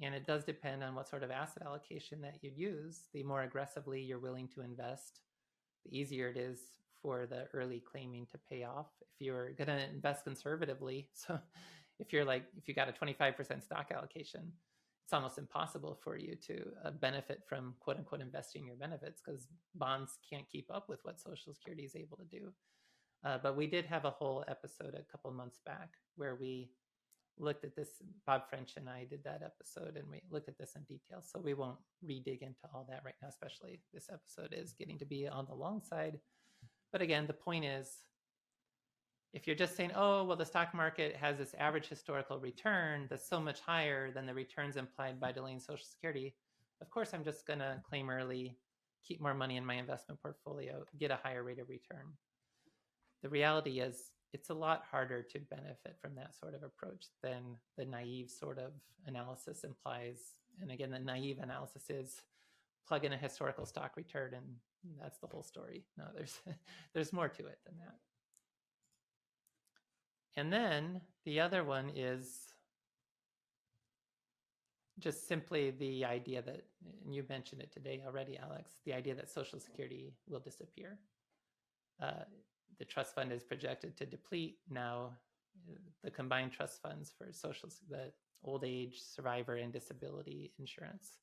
Speaker 2: And it does depend on what sort of asset allocation that you'd use. The more aggressively you're willing to invest, the easier it is for the early claiming to pay off. If you're going to invest conservatively, so if you got a 25% stock allocation, it's almost impossible for you to benefit from quote unquote investing your benefits because bonds can't keep up with what Social Security is able to do. But we did have a whole episode a couple months back where we looked at this. Bob French and I did that episode, and we looked at this in detail. So we won't re-dig into all that right now, especially this episode is getting to be on the long side. But again, the point is, if you're just saying, oh, well, the stock market has this average historical return that's so much higher than the returns implied by delaying Social Security, of course, I'm just going to claim early, keep more money in my investment portfolio, get a higher rate of return. The reality is it's a lot harder to benefit from that sort of approach than the naive sort of analysis implies. And again, the naive analysis is plug in a historical stock return and that's the whole story. No, there's more to it than that. And then the other one is just simply the idea that, and you mentioned it today already, Alex, the idea that Social Security will disappear. The trust fund is projected to deplete now. The combined trust funds for the old age, survivor, and disability insurance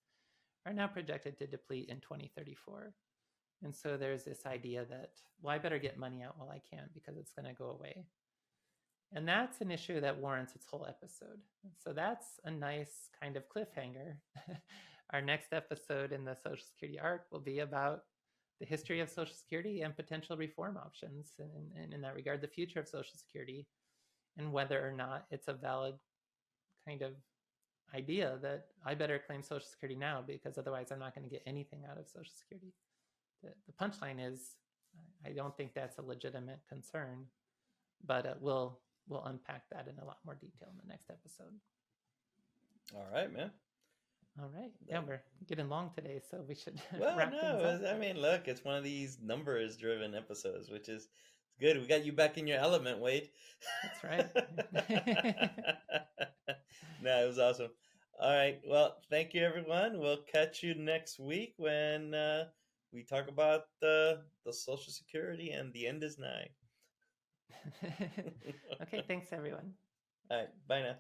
Speaker 2: are now projected to deplete in 2034. And so there's this idea that, well, I better get money out while I can because it's going to go away. And that's an issue that warrants its whole episode. So that's a nice kind of cliffhanger. Our next episode in the Social Security arc will be about the history of Social Security and potential reform options, and in that regard, the future of Social Security, and whether or not it's a valid kind of idea that I better claim Social Security now because otherwise I'm not going to get anything out of Social Security. The punchline is, I don't think that's a legitimate concern, but we'll unpack that in a lot more detail in the next episode.
Speaker 1: All right, man.
Speaker 2: All right. Yeah, we're getting long today, so we should
Speaker 1: wrap
Speaker 2: things up.
Speaker 1: I mean, look, it's one of these numbers-driven episodes, which is good. We got you back in your element, Wade.
Speaker 2: That's right.
Speaker 1: No, it was awesome. All right. Well, thank you, everyone. We'll catch you next week when we talk about the Social Security and the end is nigh.
Speaker 2: Okay. Thanks, everyone.
Speaker 1: All right. Bye now.